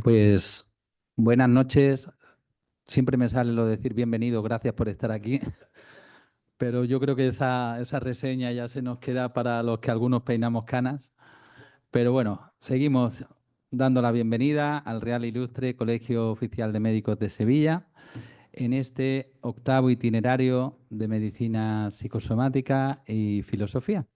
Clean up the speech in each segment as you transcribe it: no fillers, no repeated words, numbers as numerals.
Pues buenas noches. Siempre me sale lo de decir bienvenido, gracias por estar aquí. Pero yo creo que esa reseña ya se nos queda para los que algunos peinamos canas. Pero bueno, seguimos dando la bienvenida al Real Ilustre Colegio Oficial de Médicos de Sevilla en este octavo itinerario de medicina psicosomática y filosofía.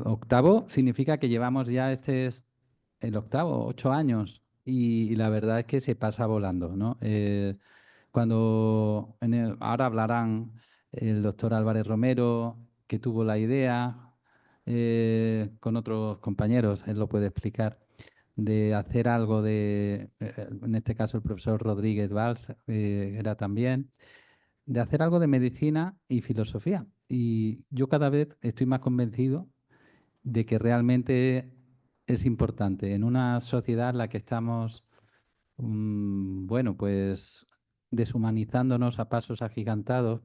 Octavo significa que llevamos ya el octavo, 8 años, y la verdad es que se pasa volando, ¿no? Ahora hablarán el doctor Álvarez Romero, que tuvo la idea, con otros compañeros, él lo puede explicar, de hacer algo en este caso el profesor Rodríguez Valls era también, de hacer algo de medicina y filosofía. Y yo cada vez estoy más convencido de que realmente es importante en una sociedad en la que estamos, bueno, pues deshumanizándonos a pasos agigantados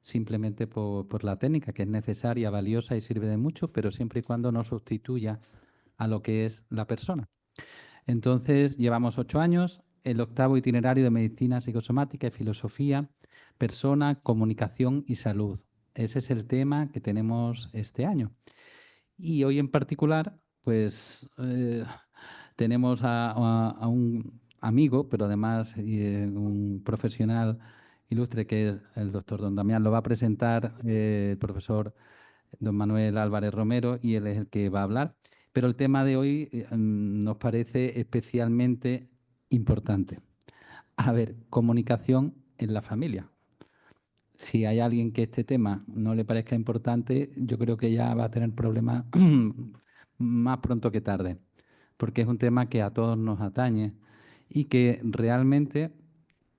simplemente por la técnica, que es necesaria, valiosa y sirve de mucho, pero siempre y cuando no sustituya a lo que es la persona. Entonces, llevamos 8 años, el octavo itinerario de medicina psicosomática y filosofía, persona, comunicación y salud. Ese es el tema que tenemos este año. Y hoy en particular, pues tenemos a un amigo, pero además un profesional ilustre que es el doctor don Damián. Lo va a presentar el profesor don Manuel Álvarez Romero y él es el que va a hablar. Pero el tema de hoy nos parece especialmente importante. A ver, comunicación en la familia. Si hay alguien que este tema no le parezca importante, yo creo que ya va a tener problemas más pronto que tarde, porque es un tema que a todos nos atañe y que realmente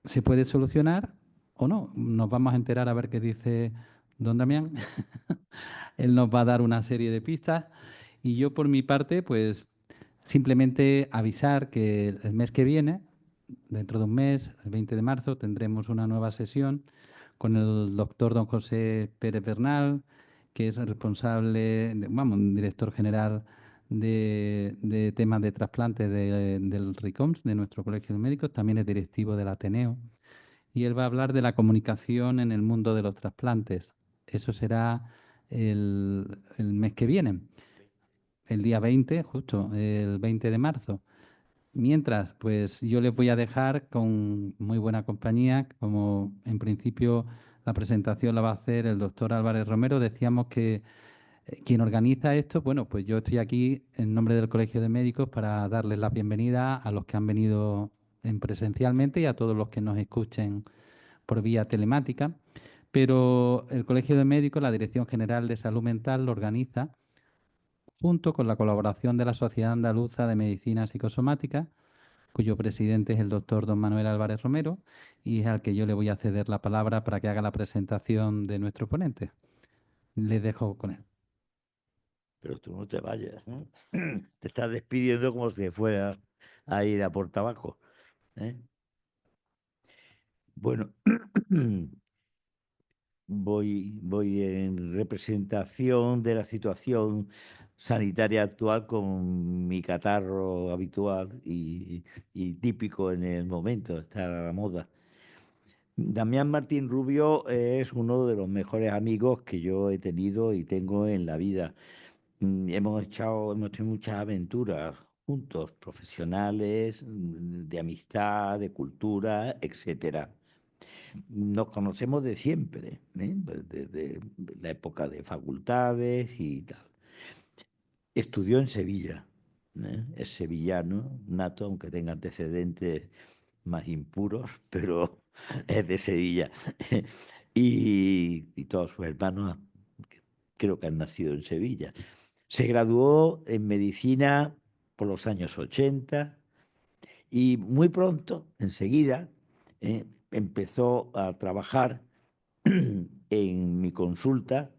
se puede solucionar o no. Nos vamos a enterar a ver qué dice don Damián. Él nos va a dar una serie de pistas y yo por mi parte, pues simplemente avisar que el mes que viene, dentro de un mes, el 20 de marzo, tendremos una nueva sesión con el doctor don José Pérez Bernal, que es el responsable, vamos, un director general de temas de trasplante del RICOMS, de nuestro Colegio de Médicos, también es directivo del Ateneo, y él va a hablar de la comunicación en el mundo de los trasplantes. Eso será el mes que viene, el día 20, justo, el 20 de marzo. Mientras, pues yo les voy a dejar con muy buena compañía, como en principio la presentación la va a hacer el doctor Álvarez Romero. Decíamos que quien organiza esto, bueno, pues yo estoy aquí en nombre del Colegio de Médicos para darles la bienvenida a los que han venido presencialmente y a todos los que nos escuchen por vía telemática. Pero el Colegio de Médicos, la Dirección General de Salud Mental, lo organiza junto con la colaboración de la Sociedad Andaluza de Medicina Psicosomática, cuyo presidente es el doctor don Manuel Álvarez Romero, y es al que yo le voy a ceder la palabra para que haga la presentación de nuestro ponente. Les dejo con él. Pero tú no te vayas, ¿eh? Te estás despidiendo como si fuera a ir a por tabaco, ¿eh? Bueno, voy en representación de la situación sanitaria actual con mi catarro habitual y típico en el momento, está a la moda. Damián Martín Rubio es uno de los mejores amigos que yo he tenido y tengo en la vida. Hemos tenido muchas aventuras juntos, profesionales, de amistad, de cultura, etcétera. Nos conocemos de siempre, ¿eh? Desde la época de facultades y tal. Estudió en Sevilla, ¿eh? Es sevillano, nato, aunque tenga antecedentes más impuros, pero es de Sevilla. Y todos sus hermanos creo que han nacido en Sevilla. Se graduó en medicina por los años 80 y muy pronto, enseguida, empezó a trabajar en mi consulta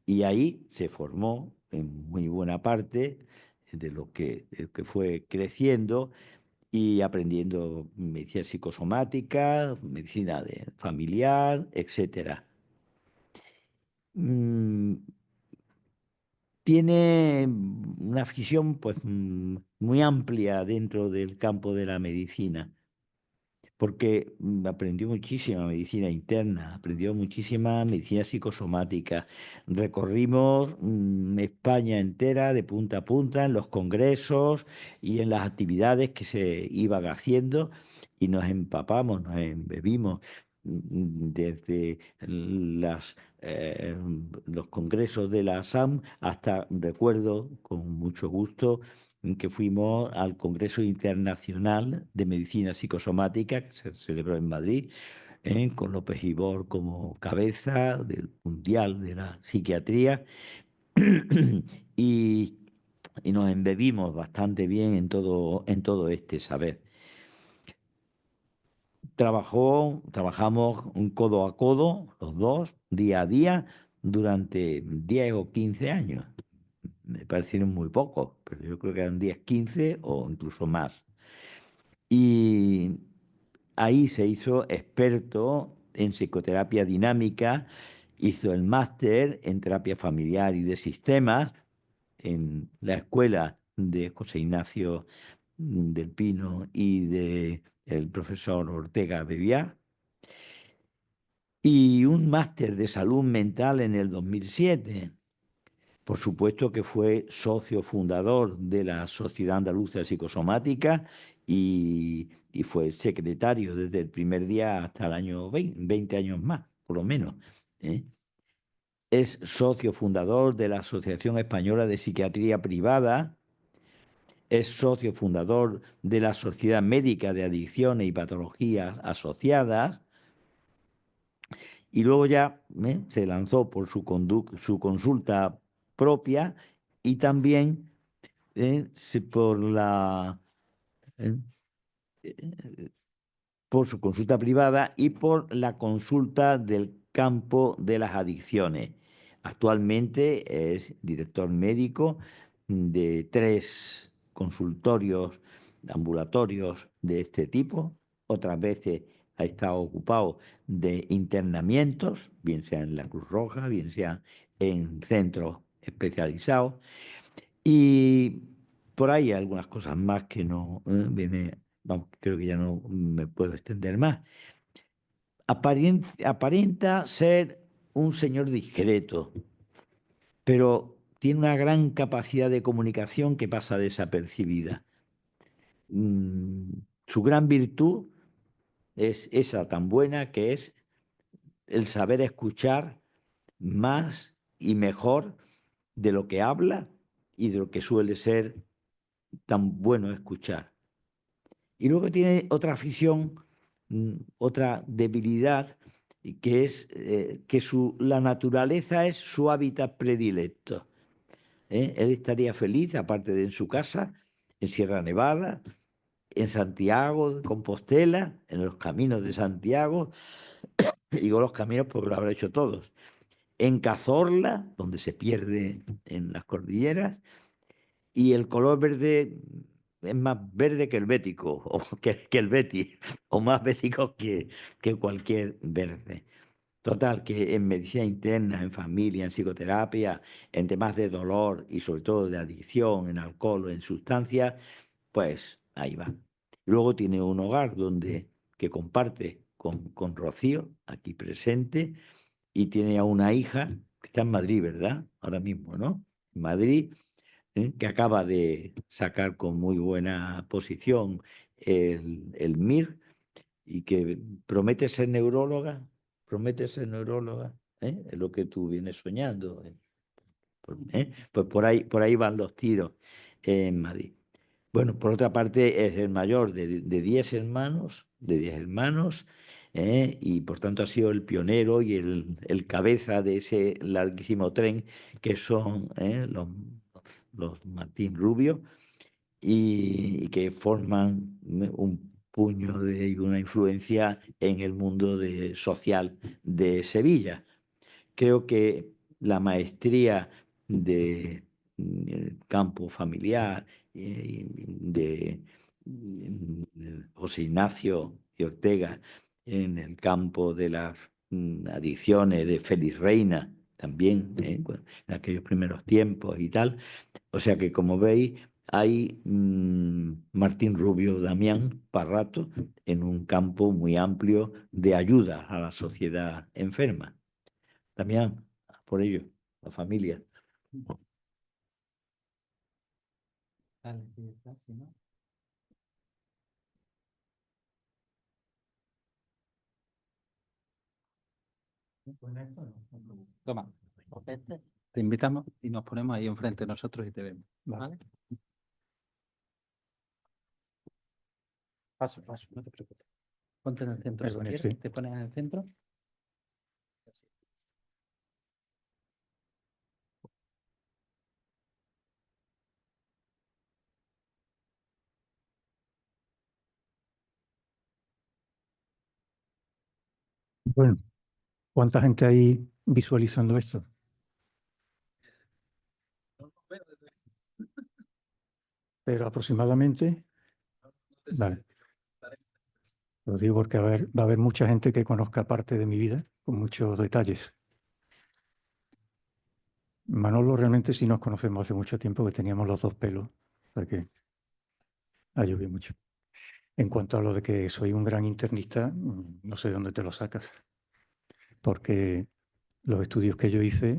y ahí se formó en muy buena parte de lo que fue creciendo y aprendiendo medicina psicosomática, medicina familiar, etcétera. Mm, tiene una afición pues, muy amplia dentro del campo de la medicina, porque aprendió muchísima medicina interna, aprendió muchísima medicina psicosomática. Recorrimos España entera de punta a punta en los congresos y en las actividades que se iban haciendo y nos empapamos, nos embebimos desde los congresos de la SAM hasta, recuerdo con mucho gusto, que fuimos al Congreso Internacional de Medicina Psicosomática, que se celebró en Madrid, con López Ibor como cabeza del Mundial de la Psiquiatría, y, y nos embebimos bastante bien en todo este saber. Trabajamos un codo a codo, los dos, día a día, durante 10 o 15 años. Me parecieron muy pocos, pero yo creo que eran 10, 15 o incluso más. Y ahí se hizo experto en psicoterapia dinámica, hizo el máster en terapia familiar y de sistemas en la escuela de José Ignacio del Pino y de el profesor Ortega Bebiá, y un máster de salud mental en el 2007. Por supuesto que fue socio fundador de la Sociedad Andaluza de Psicosomática y fue secretario desde el primer día hasta el año 20 años más, por lo menos. ¿eh? Es socio fundador de la Asociación Española de Psiquiatría Privada, es socio fundador de la Sociedad Médica de Adicciones y Patologías Asociadas, y luego ya se lanzó por su consulta propia y también por eh, eh, por su consulta privada y por la consulta del campo de las adicciones. Actualmente es director médico de 3 consultorios ambulatorios de este tipo. Otras veces ha estado ocupado de internamientos, bien sea en la Cruz Roja, bien sea en centros especializados. Y por ahí hay algunas cosas más que no, vamos, creo que ya no me puedo extender más. Aparenta ser un señor discreto, pero tiene una gran capacidad de comunicación que pasa desapercibida. Su gran virtud es esa tan buena que es el saber escuchar más y mejor de lo que habla y de lo que suele ser tan bueno escuchar. Y luego tiene otra afición, otra debilidad, que es que la naturaleza es su hábitat predilecto. Él estaría feliz, aparte de en su casa, en Sierra Nevada, en Santiago de Compostela, en los caminos de Santiago, y digo los caminos porque lo habrá hecho todos, en Cazorla, donde se pierde en las cordilleras, y el color verde es más verde que el bético, o que el betis, o más bético que cualquier verde. Total, que en medicina interna, en familia, en psicoterapia, en temas de dolor y sobre todo de adicción, en alcohol o en sustancias, pues ahí va. Luego tiene un hogar que comparte con Rocío, aquí presente, y tiene a una hija que está en Madrid, ¿verdad? Ahora mismo, ¿no? En Madrid, que acaba de sacar con muy buena posición el MIR y que promete ser neuróloga, es lo que tú vienes soñando. Pues por ahí van los tiros en Madrid. Bueno, por otra parte es el mayor de 10 hermanos, y por tanto ha sido el pionero y el cabeza de ese larguísimo tren que son los Martín Rubio y que forman un puño y una influencia en el mundo social de Sevilla. Creo que la maestría de campo familiar de José Ignacio y Ortega en el campo de las adicciones de Félix Reina también, en aquellos primeros tiempos y tal. O sea que, como veis, hay Martín Rubio Damián para rato en un campo muy amplio de ayuda a la sociedad enferma. Damián, por ello, la familia. Vale, sí, está, sí, ¿no? Toma, copete. Te invitamos y nos ponemos ahí enfrente nosotros y te vemos. ¿Vale? Paso, paso, no te preocupes. Ponte en el centro si quieres. Sí. Te pones en el centro. Bueno, ¿cuánta gente hay visualizando esto? Pero aproximadamente, vale, lo digo porque va a haber mucha gente que conozca parte de mi vida con muchos detalles. Manolo realmente sí nos conocemos hace mucho tiempo, que teníamos los dos pelos, o sea que ha llovido mucho. En cuanto a lo de que soy un gran internista, no sé de dónde te lo sacas, porque los estudios que yo hice,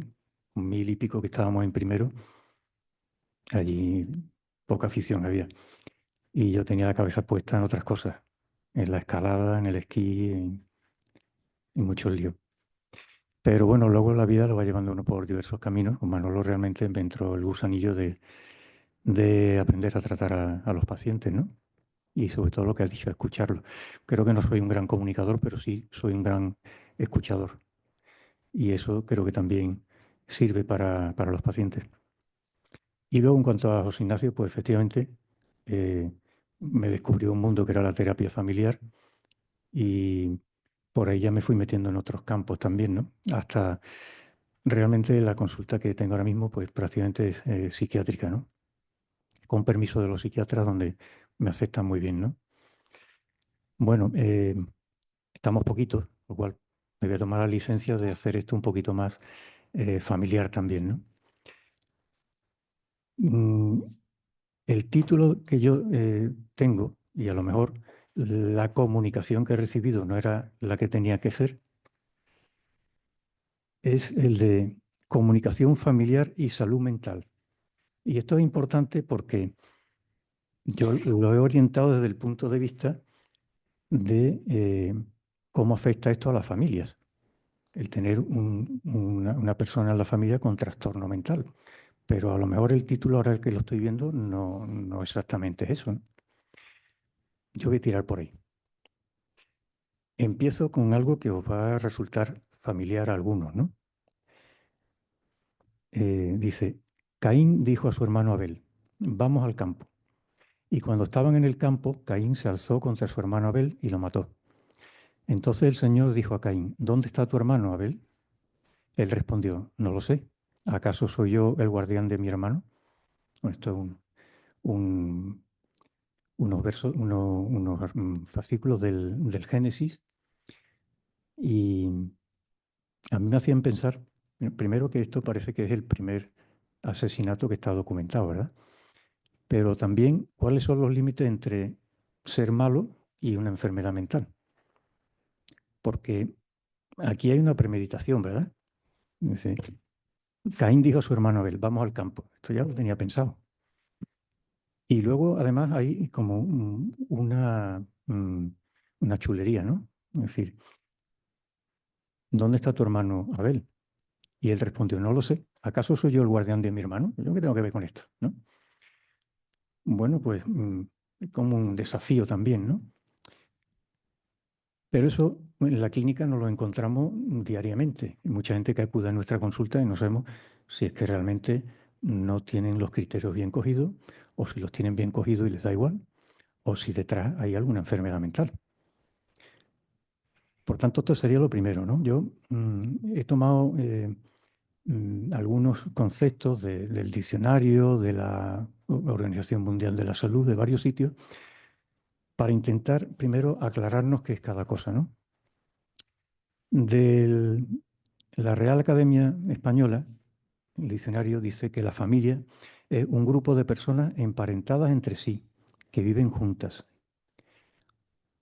1000 y pico que estábamos en primero, allí poca afición había. Y yo tenía la cabeza puesta en otras cosas, en la escalada, en el esquí, en muchos líos. Pero bueno, luego la vida lo va llevando uno por diversos caminos. Con Manolo realmente me entró el gusanillo de aprender a tratar a los pacientes, ¿no? Y sobre todo lo que has dicho, escucharlo. Creo que no soy un gran comunicador, pero sí soy un gran escuchador. Y eso creo que también sirve para los pacientes. Y luego, en cuanto a José Ignacio, pues efectivamente eh, me descubrió un mundo que era la terapia familiar y por ahí ya me fui metiendo en otros campos también, ¿no? Hasta realmente la consulta que tengo ahora mismo, pues prácticamente es psiquiátrica, ¿no? Con permiso de los psiquiatras, donde me aceptan muy bien, ¿no? Bueno, estamos poquitos, lo cual me voy a tomar la licencia de hacer esto un poquito más familiar también, ¿no? Mm, el título que yo tengo, y a lo mejor la comunicación que he recibido no era la que tenía que ser, es el de comunicación familiar y salud mental. Y esto es importante porque yo lo he orientado desde el punto de vista de cómo afecta esto a las familias, el tener una persona en la familia con trastorno mental. Pero a lo mejor el título ahora el que lo estoy viendo no exactamente es eso, ¿no? Yo voy a tirar por ahí. Empiezo con algo que os va a resultar familiar a algunos, ¿no? Dice, Caín dijo a su hermano Abel, vamos al campo. Y cuando estaban en el campo, Caín se alzó contra su hermano Abel y lo mató. Entonces el Señor dijo a Caín, ¿dónde está tu hermano Abel? Él respondió, no lo sé. ¿Acaso soy yo el guardián de mi hermano? Bueno, esto es unos versos, unos fascículos del Génesis. Y a mí me hacían pensar, primero que esto parece que es el primer asesinato que está documentado, ¿verdad? Pero también cuáles son los límites entre ser malo y una enfermedad mental. Porque aquí hay una premeditación, ¿verdad? Dice, Caín dijo a su hermano Abel, vamos al campo. Esto ya lo tenía pensado. Y luego, además, hay como una chulería, ¿no? Es decir, ¿dónde está tu hermano Abel? Y él respondió, no lo sé. ¿Acaso soy yo el guardián de mi hermano? ¿Yo qué tengo que ver con esto? ¿No? Bueno, pues como un desafío también, ¿no? Pero eso en la clínica nos lo encontramos diariamente. Hay mucha gente que acude a nuestra consulta y no sabemos si es que realmente no tienen los criterios bien cogidos o si los tienen bien cogidos y les da igual o si detrás hay alguna enfermedad mental. Por tanto, esto sería lo primero, ¿no? Yo he tomado algunos conceptos del diccionario, de la Organización Mundial de la Salud, de varios sitios, para intentar primero aclararnos qué es cada cosa, ¿no? La Real Academia Española, el diccionario, dice que la familia es un grupo de personas emparentadas entre sí, que viven juntas.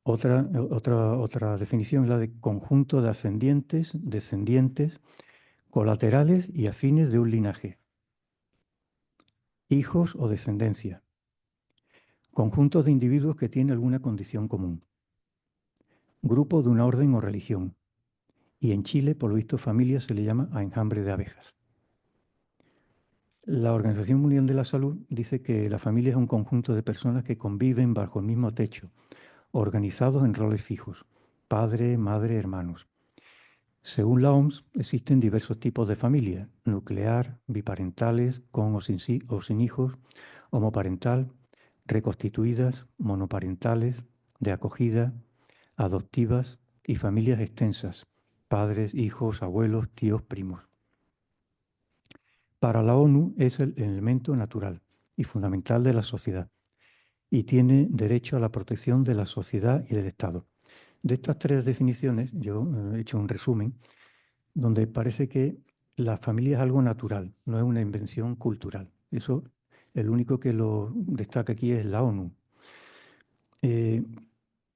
Otra definición es la de conjunto de ascendientes, descendientes, colaterales y afines de un linaje. Hijos o descendencia. Conjuntos de individuos que tienen alguna condición común. Grupo de una orden o religión. Y en Chile, por lo visto, familia se le llama a enjambre de abejas. La Organización Mundial de la Salud dice que la familia es un conjunto de personas que conviven bajo el mismo techo, organizados en roles fijos, padre, madre, hermanos. Según la OMS, existen diversos tipos de familia: nuclear, biparentales, con o sin hijos, homoparental, reconstituidas, monoparentales, de acogida, adoptivas y familias extensas, padres, hijos, abuelos, tíos, primos. Para la ONU es el elemento natural y fundamental de la sociedad y tiene derecho a la protección de la sociedad y del Estado. De estas tres definiciones, yo he hecho un resumen donde parece que la familia es algo natural, no es una invención cultural. Eso, el único que lo destaca aquí es la ONU,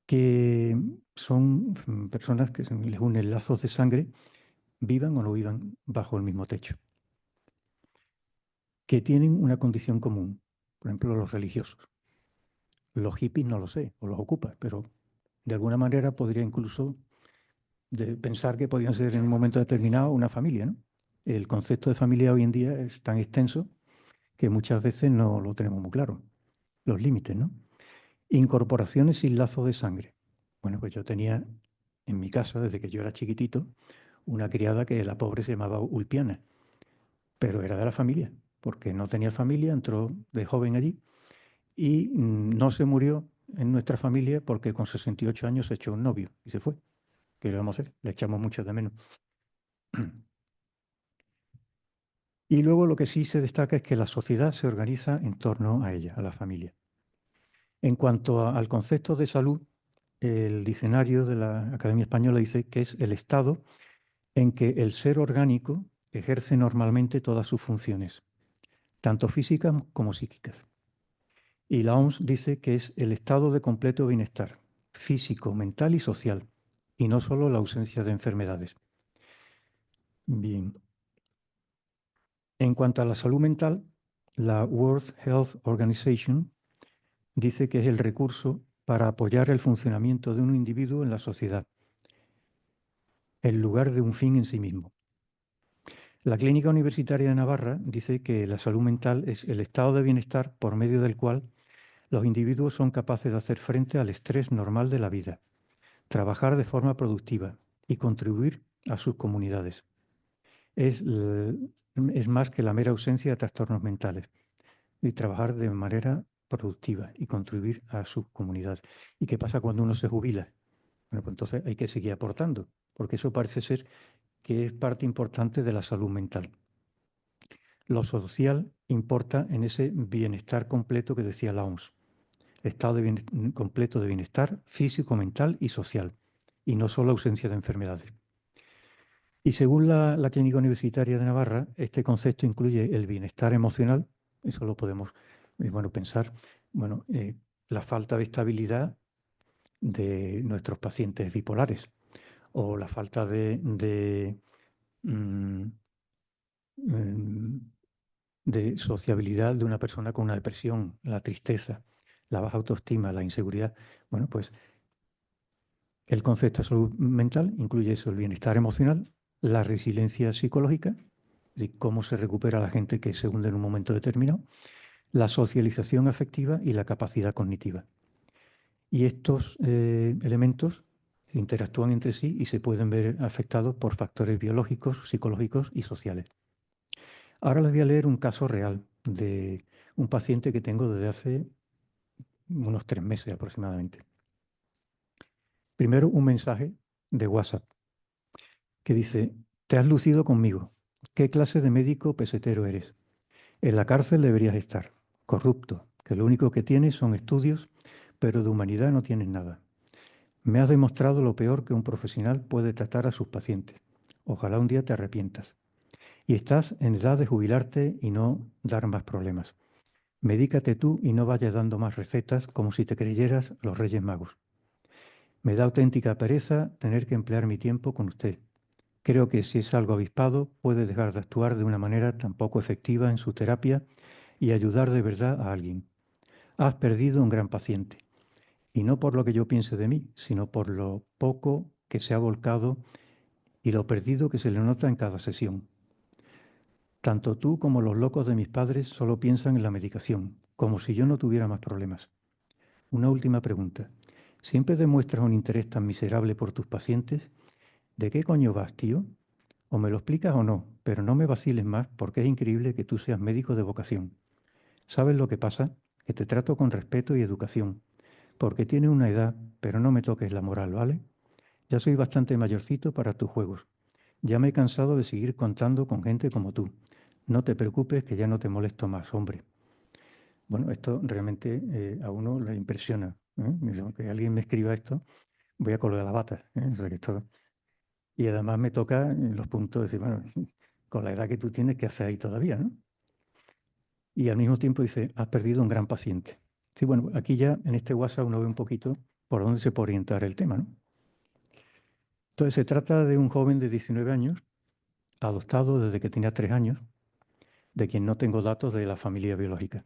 que son personas que les unen lazos de sangre, vivan o no vivan bajo el mismo techo, que tienen una condición común, por ejemplo, los religiosos. Los hippies no lo sé, o los ocupas, pero de alguna manera podría incluso pensar que podían ser en un momento determinado una familia, ¿no? El concepto de familia hoy en día es tan extenso que muchas veces no lo tenemos muy claro, los límites, ¿no? Incorporaciones sin lazo de sangre. Bueno, pues yo tenía en mi casa, desde que yo era chiquitito, una criada que la pobre se llamaba Ulpiana, pero era de la familia, porque no tenía familia, entró de joven allí y no se murió en nuestra familia porque con 68 años se echó un novio y se fue. ¿Qué le vamos a hacer? Le echamos mucho de menos. Y luego lo que sí se destaca es que la sociedad se organiza en torno a ella, a la familia. En cuanto al concepto de salud, el diccionario de la Academia Española dice que es el estado en que el ser orgánico ejerce normalmente todas sus funciones, tanto físicas como psíquicas. Y la OMS dice que es el estado de completo bienestar, físico, mental y social, y no solo la ausencia de enfermedades. Bien. En cuanto a la salud mental, la World Health Organization dice que es el recurso para apoyar el funcionamiento de un individuo en la sociedad, en lugar de un fin en sí mismo. La Clínica Universitaria de Navarra dice que la salud mental es el estado de bienestar por medio del cual los individuos son capaces de hacer frente al estrés normal de la vida, trabajar de forma productiva y contribuir a sus comunidades. Es más que la mera ausencia de trastornos mentales, y trabajar de manera productiva y contribuir a sus comunidades. ¿Y qué pasa cuando uno se jubila? Bueno, pues entonces hay que seguir aportando, porque eso parece ser que es parte importante de la salud mental. Lo social importa en ese bienestar completo que decía la OMS, estado completo de bienestar físico, mental y social, y no solo ausencia de enfermedades. Y según la Clínica Universitaria de Navarra, este concepto incluye el bienestar emocional, eso lo podemos pensar, la falta de estabilidad de nuestros pacientes bipolares o la falta de sociabilidad de una persona con una depresión, la tristeza, la baja autoestima, la inseguridad. Bueno, pues el concepto de salud mental incluye eso, el bienestar emocional, la resiliencia psicológica, es decir, cómo se recupera la gente que se hunde en un momento determinado, la socialización afectiva y la capacidad cognitiva. Y estos elementos interactúan entre sí y se pueden ver afectados por factores biológicos, psicológicos y sociales. Ahora les voy a leer un caso real de un paciente que tengo desde hace unos 3 meses aproximadamente. Primero, un mensaje de WhatsApp que dice: te has lucido conmigo. ¿Qué clase de médico pesetero eres? En la cárcel deberías estar. Corrupto, que lo único que tienes son estudios, pero de humanidad no tienes nada. Me has demostrado lo peor que un profesional puede tratar a sus pacientes. Ojalá un día te arrepientas. Y estás en edad de jubilarte y no dar más problemas. Medícate tú y no vayas dando más recetas como si te creyeras los Reyes Magos. Me da auténtica pereza tener que emplear mi tiempo con usted. Creo que si es algo avispado, puede dejar de actuar de una manera tan poco efectiva en su terapia y ayudar de verdad a alguien. Has perdido un gran paciente. Y no por lo que yo piense de mí, sino por lo poco que se ha volcado y lo perdido que se le nota en cada sesión. Tanto tú como los locos de mis padres solo piensan en la medicación, como si yo no tuviera más problemas. Una última pregunta. ¿Siempre demuestras un interés tan miserable por tus pacientes? ¿De qué coño vas, tío? O me lo explicas o no, pero no me vaciles más porque es increíble que tú seas médico de vocación. ¿Sabes lo que pasa? Que te trato con respeto y educación, porque tienes una edad, pero no me toques la moral, ¿vale? Ya soy bastante mayorcito para tus juegos. Ya me he cansado de seguir contando con gente como tú. No te preocupes que ya no te molesto más, hombre. Bueno, esto realmente a uno le impresiona, ¿eh? Dice, aunque alguien me escriba esto, voy a colgar la bata, ¿eh? O sea que esto... Y además me toca en los puntos de decir, bueno, con la edad que tú tienes, ¿qué haces ahí todavía, no? Y al mismo tiempo dice, has perdido un gran paciente. Sí, bueno, aquí ya en este WhatsApp uno ve un poquito por dónde se puede orientar el tema, ¿no? Entonces se trata de un joven de 19 años, adoptado desde que tenía 3 años, de quien no tengo datos de la familia biológica.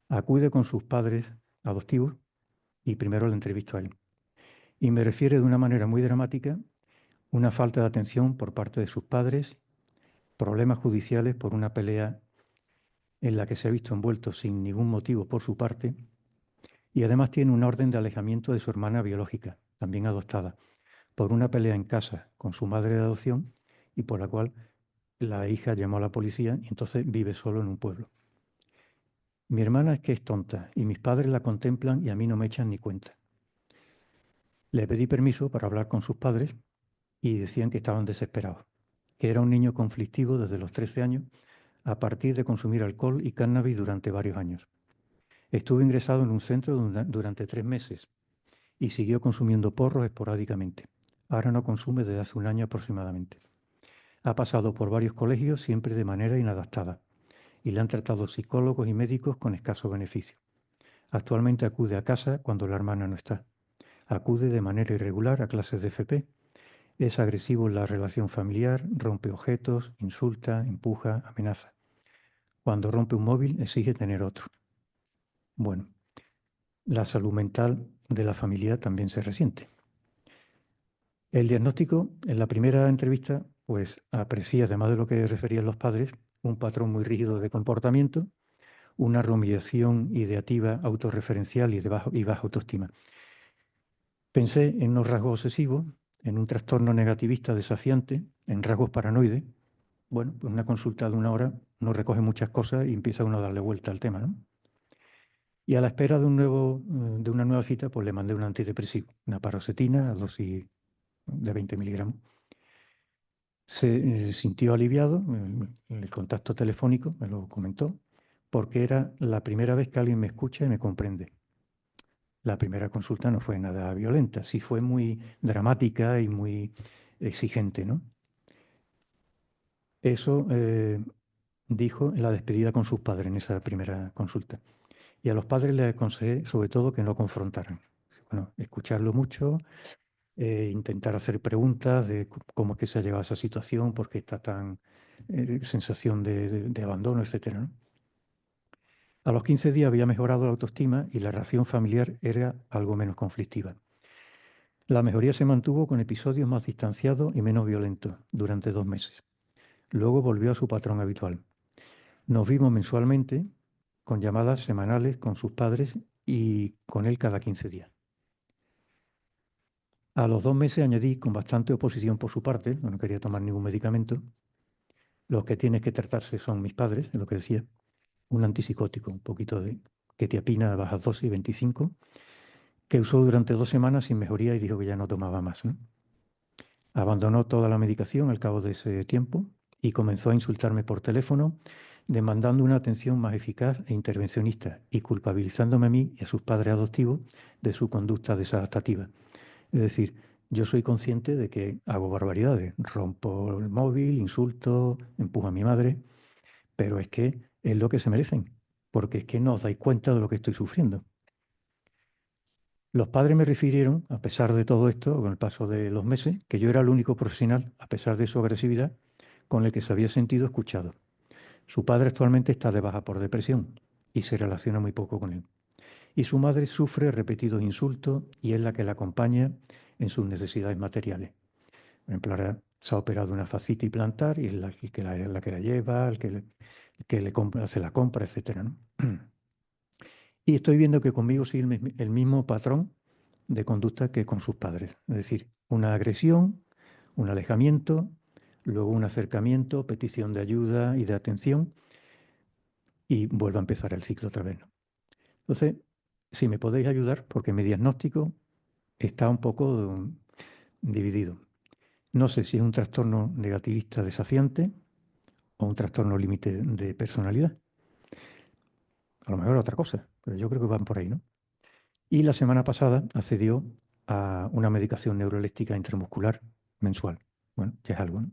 Acude con sus padres adoptivos y primero le entrevisto a él. Y me refiere de una manera muy dramática una falta de atención por parte de sus padres, problemas judiciales por una pelea en la que se ha visto envuelto sin ningún motivo por su parte, y además tiene una orden de alejamiento de su hermana biológica, también adoptada, por una pelea en casa con su madre de adopción y por la cual la hija llamó a la policía y entonces vive solo en un pueblo. Mi hermana es que es tonta y mis padres la contemplan y a mí no me echan ni cuenta. Le pedí permiso para hablar con sus padres y decían que estaban desesperados, que era un niño conflictivo desde los 13 años a partir de consumir alcohol y cannabis durante varios años. Estuvo ingresado en un centro durante 3 meses y siguió consumiendo porros esporádicamente. Ahora no consume desde hace un año aproximadamente. Ha pasado por varios colegios siempre de manera inadaptada y le han tratado psicólogos y médicos con escaso beneficio. Actualmente acude a casa cuando la hermana no está. Acude de manera irregular a clases de FP. Es agresivo en la relación familiar, rompe objetos, insulta, empuja, amenaza. Cuando rompe un móvil exige tener otro. Bueno, la salud mental de la familia también se resiente. El diagnóstico, en la primera entrevista, pues aprecia, además de lo que referían los padres, un patrón muy rígido de comportamiento, una rumiación ideativa autorreferencial y baja autoestima. Pensé en unos rasgos obsesivos, en un trastorno negativista desafiante, en rasgos paranoides. Bueno, pues una consulta de 1 hora no recoge muchas cosas y empieza uno a darle vuelta al tema, ¿no? Y a la espera de una nueva cita, pues le mandé un antidepresivo, una paroxetina a dosis de 20 miligramos. Se sintió aliviado, en el contacto telefónico me lo comentó, porque era la primera vez que alguien me escucha y me comprende. La primera consulta no fue nada violenta, sí fue muy dramática y muy exigente, ¿no? Eso dijo en la despedida con sus padres en esa primera consulta. Y a los padres les aconsejé sobre todo que no confrontaran. Bueno, escucharlo mucho, intentar hacer preguntas de cómo es que se ha llegado a esa situación, por qué está tan sensación de abandono, etcétera, ¿no? A los 15 días había mejorado la autoestima y la relación familiar era algo menos conflictiva. La mejoría se mantuvo con episodios más distanciados y menos violentos durante 2 meses. Luego volvió a su patrón habitual. Nos vimos mensualmente, con llamadas semanales con sus padres y con él cada 15 días. A los 2 meses añadí, con bastante oposición por su parte, no quería tomar ningún medicamento, los que tienen que tratarse son mis padres, es lo que decía, un antipsicótico, un poquito de quetiapina a bajas dosis, 25, que usó durante 2 semanas sin mejoría y dijo que ya no tomaba más, ¿no? Abandonó toda la medicación al cabo de ese tiempo y comenzó a insultarme por teléfono, demandando una atención más eficaz e intervencionista y culpabilizándome a mí y a sus padres adoptivos de su conducta desadaptativa. Es decir, yo soy consciente de que hago barbaridades. Rompo el móvil, insulto, empujo a mi madre, pero es que es lo que se merecen, porque es que no os dais cuenta de lo que estoy sufriendo. Los padres me refirieron, a pesar de todo esto, con el paso de los meses, que yo era el único profesional, a pesar de su agresividad, con el que se había sentido escuchado. Su padre actualmente está de baja por depresión y se relaciona muy poco con él. Y su madre sufre repetidos insultos y es la que la acompaña en sus necesidades materiales. Por ejemplo, ahora se ha operado una fascitis plantar y es la que la lleva, el que le compra, hace la compra, etcétera, ¿no? Y estoy viendo que conmigo sigue el mismo patrón de conducta que con sus padres. Es decir, una agresión, un alejamiento, luego un acercamiento, petición de ayuda y de atención y vuelve a empezar el ciclo otra vez, ¿no? Entonces, si me podéis ayudar, porque mi diagnóstico está un poco dividido. No sé si es un trastorno negativista desafiante o un trastorno límite de personalidad. A lo mejor otra cosa, pero yo creo que van por ahí, ¿no? Y la semana pasada accedió a una medicación neuroeléctrica intramuscular mensual. Bueno, ya es algo, ¿no?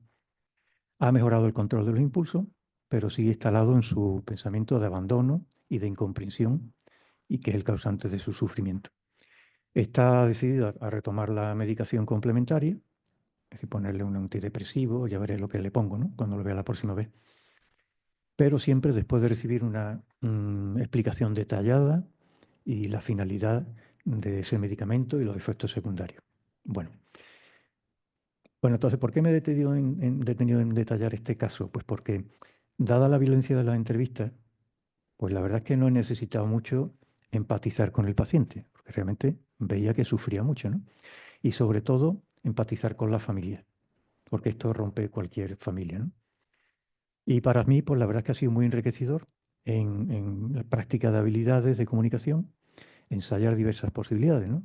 Ha mejorado el control de los impulsos, pero sigue instalado en su pensamiento de abandono y de incomprensión, y que es el causante de su sufrimiento. Está decidido a retomar la medicación complementaria, es decir, ponerle un antidepresivo, ya veré lo que le pongo, ¿no? Cuando lo vea la próxima vez. Pero siempre después de recibir una explicación detallada y la finalidad de ese medicamento y los efectos secundarios. Bueno, entonces, ¿por qué me he detenido en detallar este caso? Pues porque, dada la violencia de las entrevistas, pues la verdad es que no he necesitado mucho empatizar con el paciente, porque realmente veía que sufría mucho, ¿no? Y sobre todo, empatizar con la familia, porque esto rompe cualquier familia, ¿no? Y para mí, pues la verdad es que ha sido muy enriquecedor en la práctica de habilidades de comunicación, ensayar diversas posibilidades, ¿no?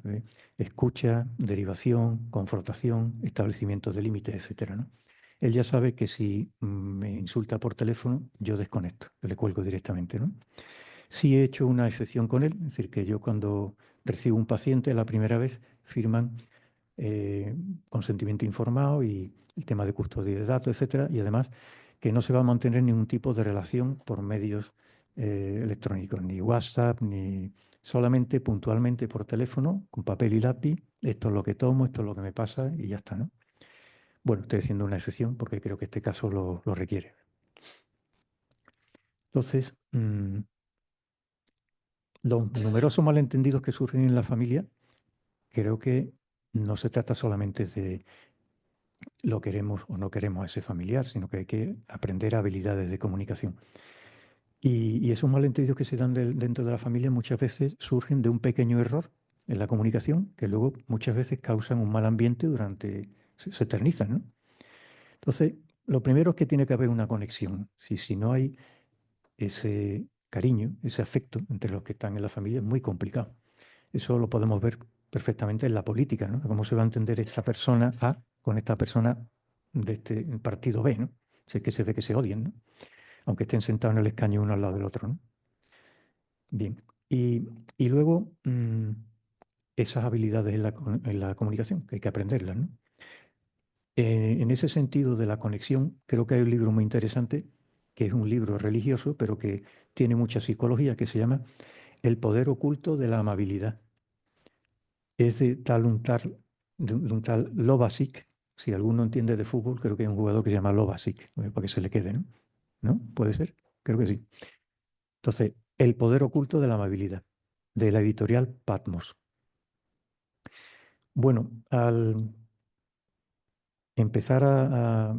Escucha, derivación, confrontación, establecimiento de límites, etcétera, ¿no? Él ya sabe que si me insulta por teléfono, yo desconecto, yo le cuelgo directamente, ¿no? Sí he hecho una excepción con él, es decir, que yo cuando recibo un paciente la primera vez firman consentimiento informado y el tema de custodia de datos, etcétera, y además que no se va a mantener ningún tipo de relación por medios electrónicos, ni WhatsApp, ni solamente puntualmente por teléfono, con papel y lápiz, esto es lo que tomo, esto es lo que me pasa y ya está, ¿no? Bueno, estoy haciendo una excepción porque creo que este caso lo requiere. Entonces, los numerosos malentendidos que surgen en la familia, creo que no se trata solamente de lo queremos o no queremos a ese familiar, sino que hay que aprender habilidades de comunicación. Y esos malentendidos que se dan dentro de la familia muchas veces surgen de un pequeño error en la comunicación que luego muchas veces causan un mal ambiente se eternizan, ¿no? Entonces, lo primero es que tiene que haber una conexión. Si no hay ese cariño, ese afecto entre los que están en la familia, es muy complicado. Eso lo podemos ver perfectamente en la política, ¿no? Cómo se va a entender esta persona A con esta persona de este partido B, ¿no? Si es que se ve que se odian, ¿no? Aunque estén sentados en el escaño uno al lado del otro, ¿no? Bien. Y luego, esas habilidades en la comunicación, que hay que aprenderlas, ¿no? En ese sentido de la conexión, creo que hay un libro muy interesante, que es un libro religioso, pero que tiene mucha psicología, que se llama El poder oculto de la amabilidad. Es de un tal Lovasic. Si alguno entiende de fútbol, creo que hay un jugador que se llama Lovasic, para que se le quede, ¿no? ¿No? ¿Puede ser? Creo que sí. Entonces, El poder oculto de la amabilidad, de la editorial Patmos. Bueno, al empezar a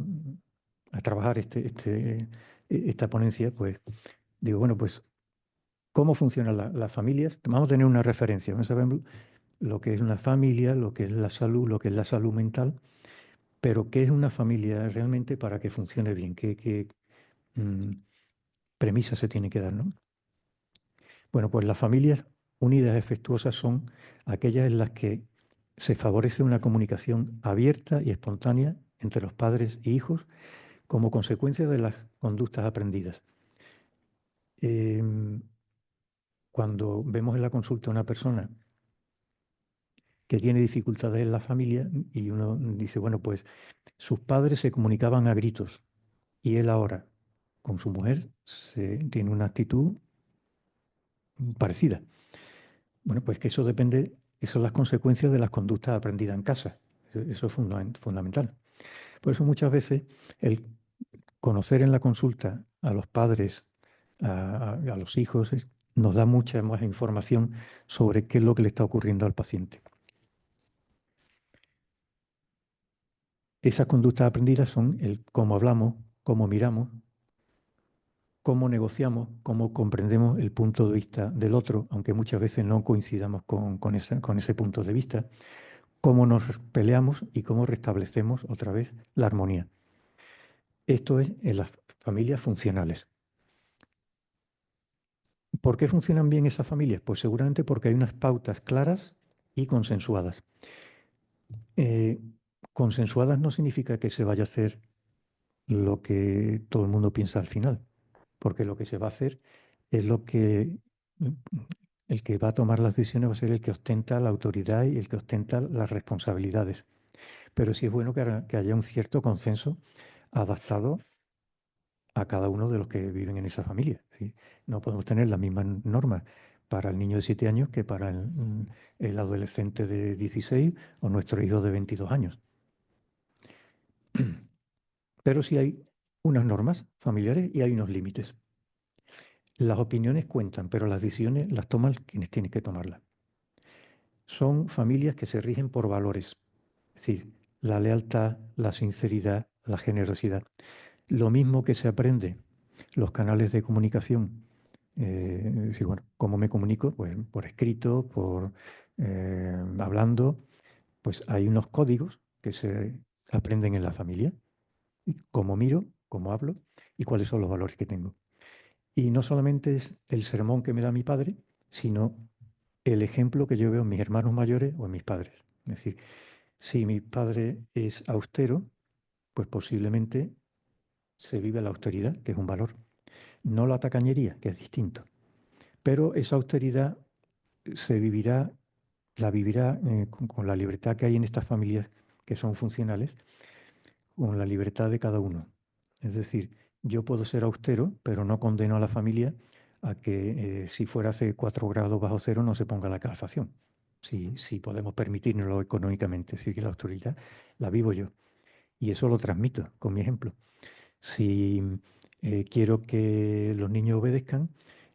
trabajar esta ponencia, pues digo, bueno, pues, ¿cómo funcionan las familias? Vamos a tener una referencia, vamos a ver lo que es una familia, lo que es la salud, lo que es la salud mental. Pero, ¿qué es una familia realmente para que funcione bien? ¿Qué premisas se tiene que dar, ¿no? Bueno, pues las familias unidas y afectuosas son aquellas en las que se favorece una comunicación abierta y espontánea entre los padres e hijos como consecuencia de las conductas aprendidas. Cuando vemos en la consulta a una persona que tiene dificultades en la familia y uno dice, bueno, pues sus padres se comunicaban a gritos y él ahora con su mujer tiene una actitud parecida. Bueno, pues que eso depende, eso son las consecuencias de las conductas aprendidas en casa. Eso es fundamental. Por eso muchas veces el conocer en la consulta a los padres, a los hijos, nos da mucha más información sobre qué es lo que le está ocurriendo al paciente. Esas conductas aprendidas son el cómo hablamos, cómo miramos, cómo negociamos, cómo comprendemos el punto de vista del otro, aunque muchas veces no coincidamos con ese punto de vista, cómo nos peleamos y cómo restablecemos otra vez la armonía. Esto es en las familias funcionales. ¿Por qué funcionan bien esas familias? Pues seguramente porque hay unas pautas claras y consensuadas. Consensuadas no significa que se vaya a hacer lo que todo el mundo piensa al final, porque lo que se va a hacer es lo que el que va a tomar las decisiones va a ser el que ostenta la autoridad y el que ostenta las responsabilidades. Pero sí es bueno que haya un cierto consenso adaptado a cada uno de los que viven en esa familia. ¿Sí? No podemos tener las mismas normas para el niño de 7 años que para el adolescente de 16 o nuestro hijo de 22 años. Pero sí hay unas normas familiares y hay unos límites. Las opiniones cuentan, pero las decisiones las toman quienes tienen que tomarlas. Son familias que se rigen por valores, es decir, la lealtad, la sinceridad, la generosidad. Lo mismo que se aprende, los canales de comunicación. Sí, bueno, ¿cómo me comunico? Pues por escrito, hablando. Pues hay unos códigos que se aprenden en la familia. Cómo miro, cómo hablo y cuáles son los valores que tengo. Y no solamente es el sermón que me da mi padre, sino el ejemplo que yo veo en mis hermanos mayores o en mis padres. Es decir, si mi padre es austero, pues posiblemente se vive la austeridad, que es un valor. No la tacañería, que es distinto. Pero esa austeridad se vivirá, la vivirá con la libertad que hay en estas familias que son funcionales, con la libertad de cada uno. Es decir, yo puedo ser austero, pero no condeno a la familia a que si fuera hace 4 grados bajo cero no se ponga la calefacción. Si podemos permitirnoslo económicamente. Así que la austeridad la vivo yo. Y eso lo transmito con mi ejemplo. Si quiero que los niños obedezcan,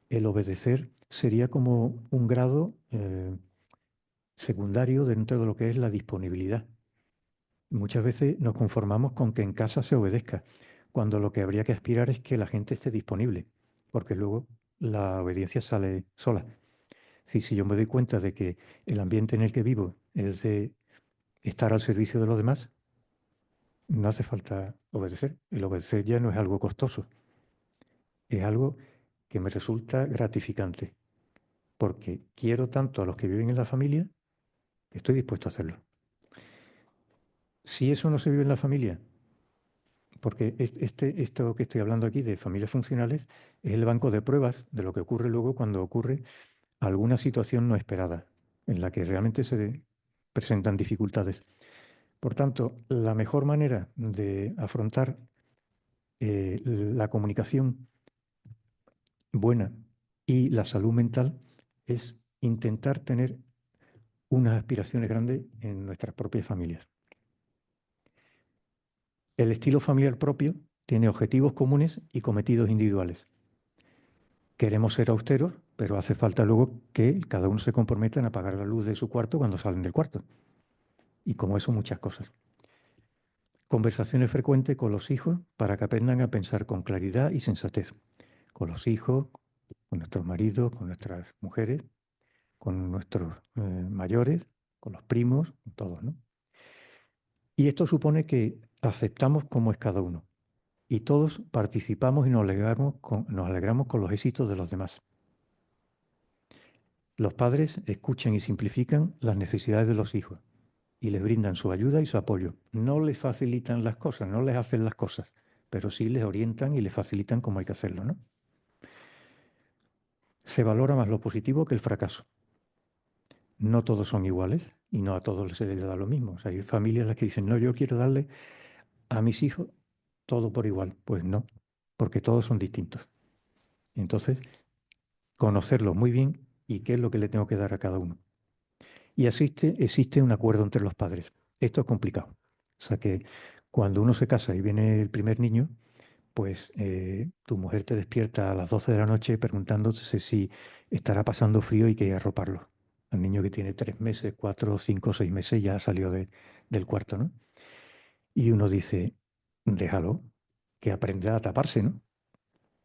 el obedecer sería como un grado secundario dentro de lo que es la disponibilidad. Muchas veces nos conformamos con que en casa se obedezca, cuando lo que habría que aspirar es que la gente esté disponible, porque luego la obediencia sale sola. Si yo me doy cuenta de que el ambiente en el que vivo es de estar al servicio de los demás, no hace falta obedecer. El obedecer ya no es algo costoso, es algo que me resulta gratificante, porque quiero tanto a los que viven en la familia que estoy dispuesto a hacerlo. Si eso no se vive en la familia, porque esto que estoy hablando aquí de familias funcionales es el banco de pruebas de lo que ocurre luego cuando ocurre alguna situación no esperada, en la que realmente se presentan dificultades. Por tanto, la mejor manera de afrontar la comunicación buena y la salud mental es intentar tener unas aspiraciones grandes en nuestras propias familias. El estilo familiar propio tiene objetivos comunes y cometidos individuales. Queremos ser austeros, pero hace falta luego que cada uno se comprometa en apagar la luz de su cuarto cuando salen del cuarto. Y como eso, muchas cosas. Conversaciones frecuentes con los hijos para que aprendan a pensar con claridad y sensatez. Con los hijos, con nuestros maridos, con nuestras mujeres, con nuestros mayores, con los primos, con todos, ¿no? Y esto supone que aceptamos cómo es cada uno. Y todos participamos y nos alegramos con los éxitos de los demás. Los padres escuchan y simplifican las necesidades de los hijos y les brindan su ayuda y su apoyo. No les facilitan las cosas, no les hacen las cosas, pero sí les orientan y les facilitan cómo hay que hacerlo, ¿no? Se valora más lo positivo que el fracaso. No todos son iguales, y no a todos se les da lo mismo. O sea, hay familias en las que dicen, no, yo quiero darle a mis hijos todo por igual. Pues no, porque todos son distintos. Entonces, conocerlos muy bien y qué es lo que le tengo que dar a cada uno. Y existe un acuerdo entre los padres. Esto es complicado. O sea que cuando uno se casa y viene el primer niño, pues tu mujer te despierta a las 12 de la noche preguntándose si estará pasando frío y que arroparlo. El niño que tiene 3 meses, 4, 5, 6 meses ya salió del cuarto, ¿no? Y uno dice, déjalo, que aprenda a taparse, ¿no?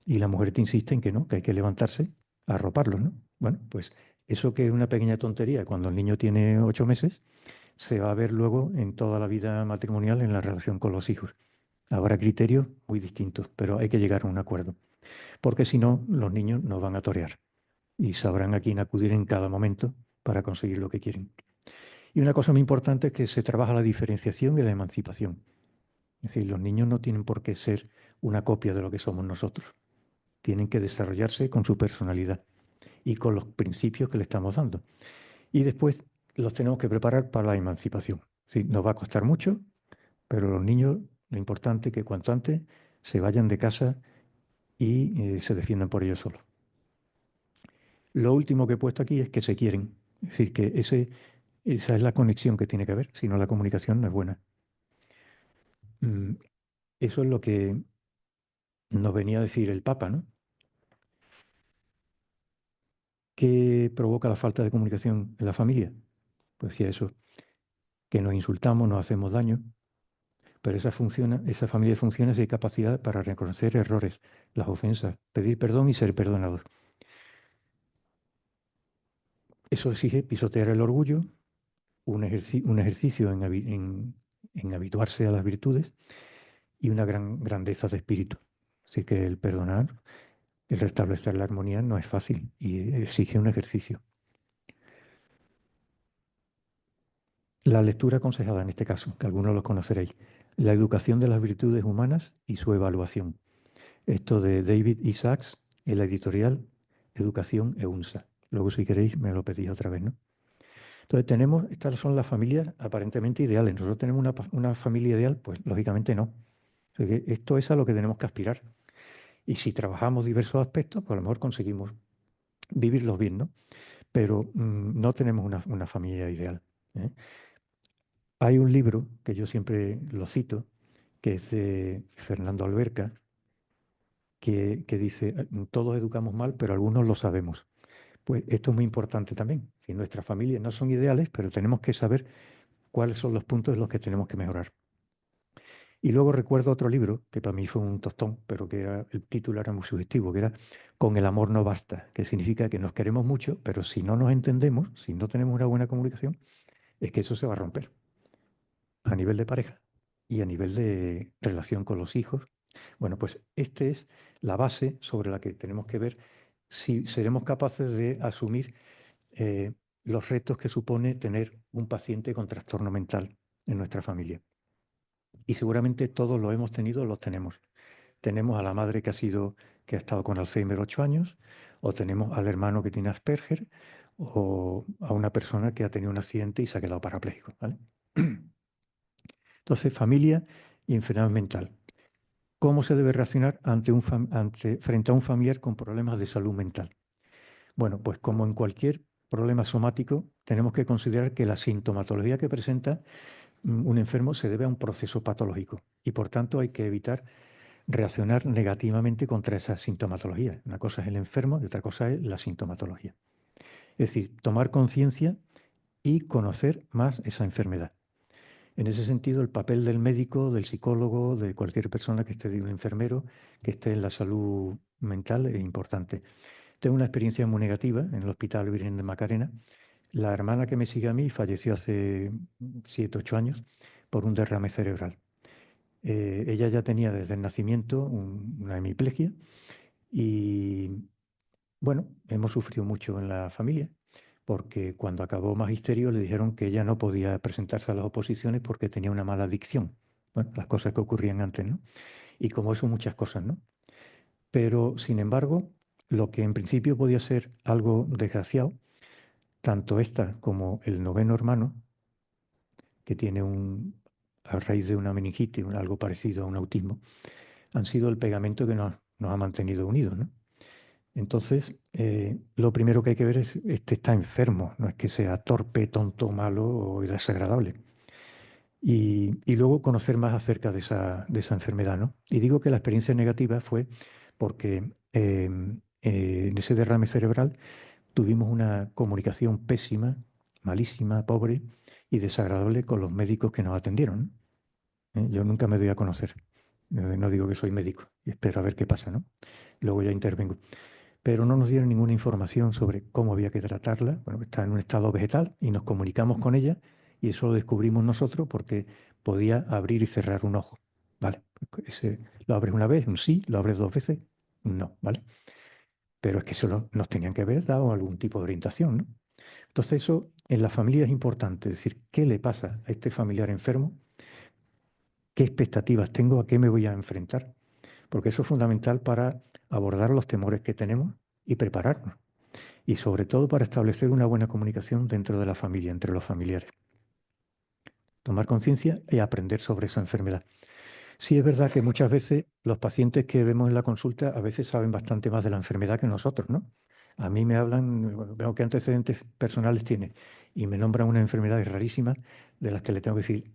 Y la mujer te insiste en que no, que hay que levantarse a arroparlo, ¿no? Bueno, pues eso que es una pequeña tontería cuando el niño tiene 8 meses, se va a ver luego en toda la vida matrimonial en la relación con los hijos. Habrá criterios muy distintos, pero hay que llegar a un acuerdo, porque si no, los niños nos van a torear y sabrán a quién acudir en cada momento para conseguir lo que quieren. Y una cosa muy importante es que se trabaja la diferenciación y la emancipación. Es decir, los niños no tienen por qué ser una copia de lo que somos nosotros. Tienen que desarrollarse con su personalidad y con los principios que le estamos dando. Y después los tenemos que preparar para la emancipación. Sí, nos va a costar mucho, pero los niños, lo importante es que cuanto antes se vayan de casa y se defiendan por ellos solos. Lo último que he puesto aquí es que se quieren. Es decir, que esa es la conexión que tiene que haber, si no la comunicación no es buena. Eso es lo que nos venía a decir el Papa, ¿no? ¿Qué provoca la falta de comunicación en la familia? Pues decía eso, que nos insultamos, nos hacemos daño, pero esa familia funciona si hay capacidad para reconocer errores, las ofensas, pedir perdón y ser perdonados. Eso exige pisotear el orgullo, un ejercicio en habituarse a las virtudes y una gran grandeza de espíritu. Así que el perdonar, el restablecer la armonía no es fácil y exige un ejercicio. La lectura aconsejada en este caso, que algunos lo conoceréis, la educación de las virtudes humanas y su evaluación. Esto de David Isaacs, en la editorial Educación EUNSA. Luego, si queréis, me lo pedís otra vez, ¿no? Entonces, estas son las familias aparentemente ideales. ¿Nosotros tenemos una familia ideal? Pues lógicamente no. O sea que esto es a lo que tenemos que aspirar. Y si trabajamos diversos aspectos, pues a lo mejor conseguimos vivirlos bien, ¿no? Pero no tenemos una familia ideal, ¿eh? Hay un libro que yo siempre lo cito, que es de Fernando Alberca, que dice, todos educamos mal, pero algunos lo sabemos. Pues esto es muy importante también. Si nuestras familias no son ideales, pero tenemos que saber cuáles son los puntos en los que tenemos que mejorar. Y luego recuerdo otro libro, que para mí fue un tostón, pero el título era muy sugestivo, que era Con el amor no basta, que significa que nos queremos mucho, pero si no nos entendemos, si no tenemos una buena comunicación, es que eso se va a romper a nivel de pareja y a nivel de relación con los hijos. Bueno, pues esta es la base sobre la que tenemos que ver si seremos capaces de asumir los retos que supone tener un paciente con trastorno mental en nuestra familia. Y seguramente todos lo hemos tenido, los tenemos. Tenemos a la madre que ha estado con Alzheimer 8 años, o tenemos al hermano que tiene Asperger, o a una persona que ha tenido un accidente y se ha quedado parapléjico, ¿vale? Entonces, familia y enfermedad mental. ¿Cómo se debe reaccionar frente a un familiar con problemas de salud mental? Bueno, pues como en cualquier problema somático, tenemos que considerar que la sintomatología que presenta un enfermo se debe a un proceso patológico y por tanto hay que evitar reaccionar negativamente contra esa sintomatología. Una cosa es el enfermo y otra cosa es la sintomatología. Es decir, tomar conciencia y conocer más esa enfermedad. En ese sentido, el papel del médico, del psicólogo, de cualquier persona que esté, de un enfermero, que esté en la salud mental es importante. Tengo una experiencia muy negativa en el Hospital Virgen de Macarena. La hermana que me sigue a mí falleció hace 7, 8 años por un derrame cerebral. Ella ya tenía desde el nacimiento una hemiplegia y, bueno, hemos sufrido mucho en la familia porque cuando acabó magisterio le dijeron que ella no podía presentarse a las oposiciones porque tenía una mala adicción. Bueno, las cosas que ocurrían antes, ¿no? Y como eso, muchas cosas, ¿no? Pero, sin embargo, lo que en principio podía ser algo desgraciado, tanto esta como el noveno hermano, que tiene a raíz de una meningitis, algo parecido a un autismo, han sido el pegamento que nos ha mantenido unidos, ¿no? Entonces, lo primero que hay que ver es, este está enfermo, no es que sea torpe, tonto, malo o desagradable. Y luego conocer más acerca de esa enfermedad, ¿no? Y digo que la experiencia negativa fue porque en ese derrame cerebral tuvimos una comunicación pésima, malísima, pobre y desagradable con los médicos que nos atendieron, ¿no? Yo nunca me doy a conocer. No digo que soy médico y espero a ver qué pasa, ¿no? Luego ya intervengo. Pero no nos dieron ninguna información sobre cómo había que tratarla. Bueno, está en un estado vegetal y nos comunicamos con ella y eso lo descubrimos nosotros porque podía abrir y cerrar un ojo, ¿vale? Lo abres una vez, un sí, lo abres 2 veces, un no, ¿vale? Pero es que solo nos tenían que haber dado algún tipo de orientación, ¿no? Entonces eso en la familia es importante, es decir, ¿qué le pasa a este familiar enfermo? ¿Qué expectativas tengo? ¿A qué me voy a enfrentar? Porque eso es fundamental para abordar los temores que tenemos y prepararnos. Y sobre todo para establecer una buena comunicación dentro de la familia, entre los familiares. Tomar conciencia y aprender sobre esa enfermedad. Sí es verdad que muchas veces los pacientes que vemos en la consulta a veces saben bastante más de la enfermedad que nosotros, ¿no? A mí me hablan, veo qué antecedentes personales tiene y me nombran unas enfermedades rarísimas de las que le tengo que decir,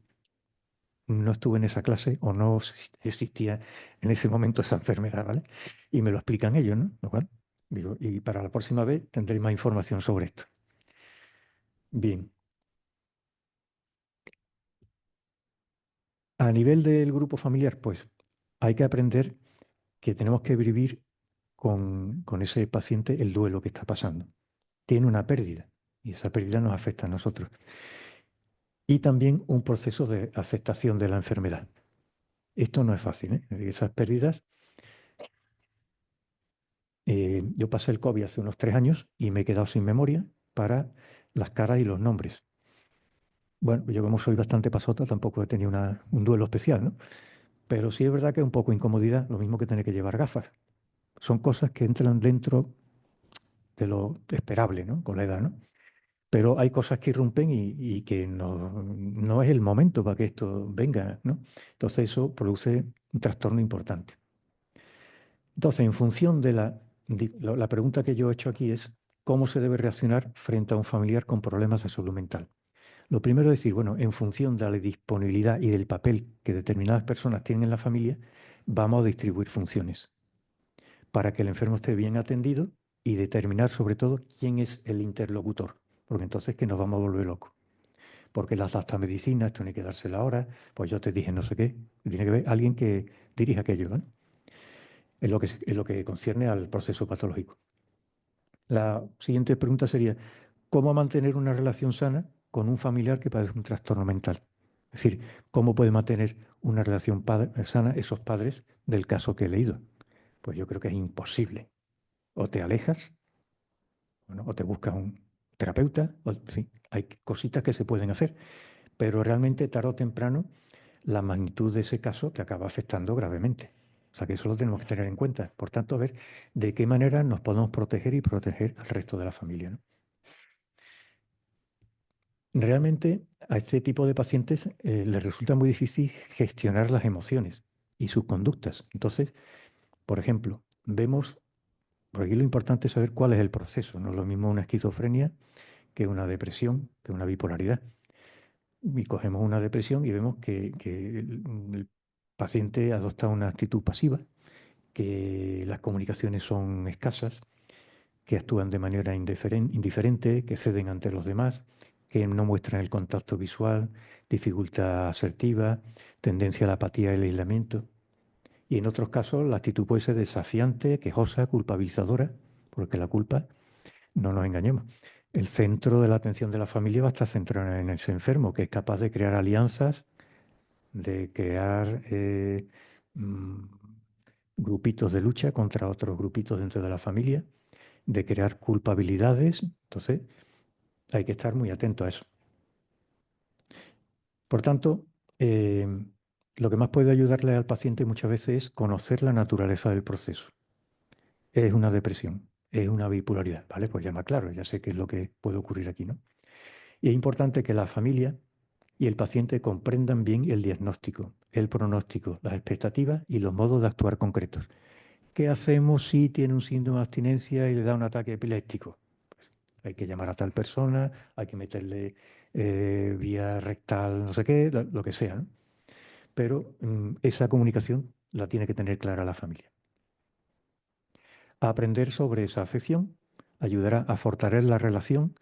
no estuve en esa clase o no existía en ese momento esa enfermedad, ¿vale? Y me lo explican ellos, ¿no? Lo cual, digo, y para la próxima vez tendré más información sobre esto. Bien. A nivel del grupo familiar, pues hay que aprender que tenemos que vivir con ese paciente el duelo que está pasando. Tiene una pérdida y esa pérdida nos afecta a nosotros. Y también un proceso de aceptación de la enfermedad. Esto no es fácil, ¿eh? Esas pérdidas. Yo pasé el COVID hace unos 3 años y me he quedado sin memoria para las caras y los nombres. Bueno, yo como soy bastante pasota, tampoco he tenido un duelo especial, ¿no? Pero sí es verdad que es un poco incomodidad, lo mismo que tener que llevar gafas. Son cosas que entran dentro de lo esperable, ¿no? Con la edad, ¿no? Pero hay cosas que irrumpen y que no es el momento para que esto venga, ¿no? Entonces eso produce un trastorno importante. Entonces, en función de la pregunta que yo he hecho aquí es, ¿cómo se debe reaccionar frente a un familiar con problemas de salud mental? Lo primero es decir, bueno, en función de la disponibilidad y del papel que determinadas personas tienen en la familia, vamos a distribuir funciones para que el enfermo esté bien atendido y determinar sobre todo quién es el interlocutor, porque entonces que nos vamos a volver locos. Porque las medicina, esto no hay que dársela ahora, pues yo te dije no sé qué, tiene que haber alguien que dirija aquello, ¿no? En lo que concierne al proceso patológico. La siguiente pregunta sería, ¿cómo mantener una relación sana con un familiar que padece un trastorno mental? Es decir, ¿cómo puede mantener una relación sana esos padres del caso que he leído? Pues yo creo que es imposible. O te alejas, bueno, o te buscas un terapeuta, sí, hay cositas que se pueden hacer, pero realmente tarde o temprano la magnitud de ese caso te acaba afectando gravemente. O sea que eso lo tenemos que tener en cuenta. Por tanto, a ver de qué manera nos podemos proteger y proteger al resto de la familia, ¿no? Realmente a este tipo de pacientes les resulta muy difícil gestionar las emociones y sus conductas. Entonces, por ejemplo, vemos, por aquí lo importante es saber cuál es el proceso. No es lo mismo una esquizofrenia que una depresión, que una bipolaridad. Y cogemos una depresión y vemos que el paciente adopta una actitud pasiva, que las comunicaciones son escasas, que actúan de manera indiferente, que ceden ante los demás, que no muestran el contacto visual, dificultad asertiva, tendencia a la apatía y el aislamiento. Y en otros casos la actitud puede ser desafiante, quejosa, culpabilizadora, porque la culpa, no nos engañemos. El centro de la atención de la familia va a estar centrado en ese enfermo, que es capaz de crear alianzas, de crear mm, grupitos de lucha contra otros grupitos dentro de la familia, de crear culpabilidades. Entonces, hay que estar muy atento a eso. Por tanto, lo que más puede ayudarle al paciente muchas veces es conocer la naturaleza del proceso. Es una depresión, es una bipolaridad, ¿vale? Pues ya más claro, ya sé qué es lo que puede ocurrir aquí, ¿no? Y es importante que la familia y el paciente comprendan bien el diagnóstico, el pronóstico, las expectativas y los modos de actuar concretos. ¿Qué hacemos si tiene un síndrome de abstinencia y le da un ataque epiléptico? Pues hay que llamar a tal persona, hay que meterle vía rectal, no sé qué, lo que sea, ¿no? Pero esa comunicación la tiene que tener clara la familia. Aprender sobre esa afección ayudará a fortalecer la relación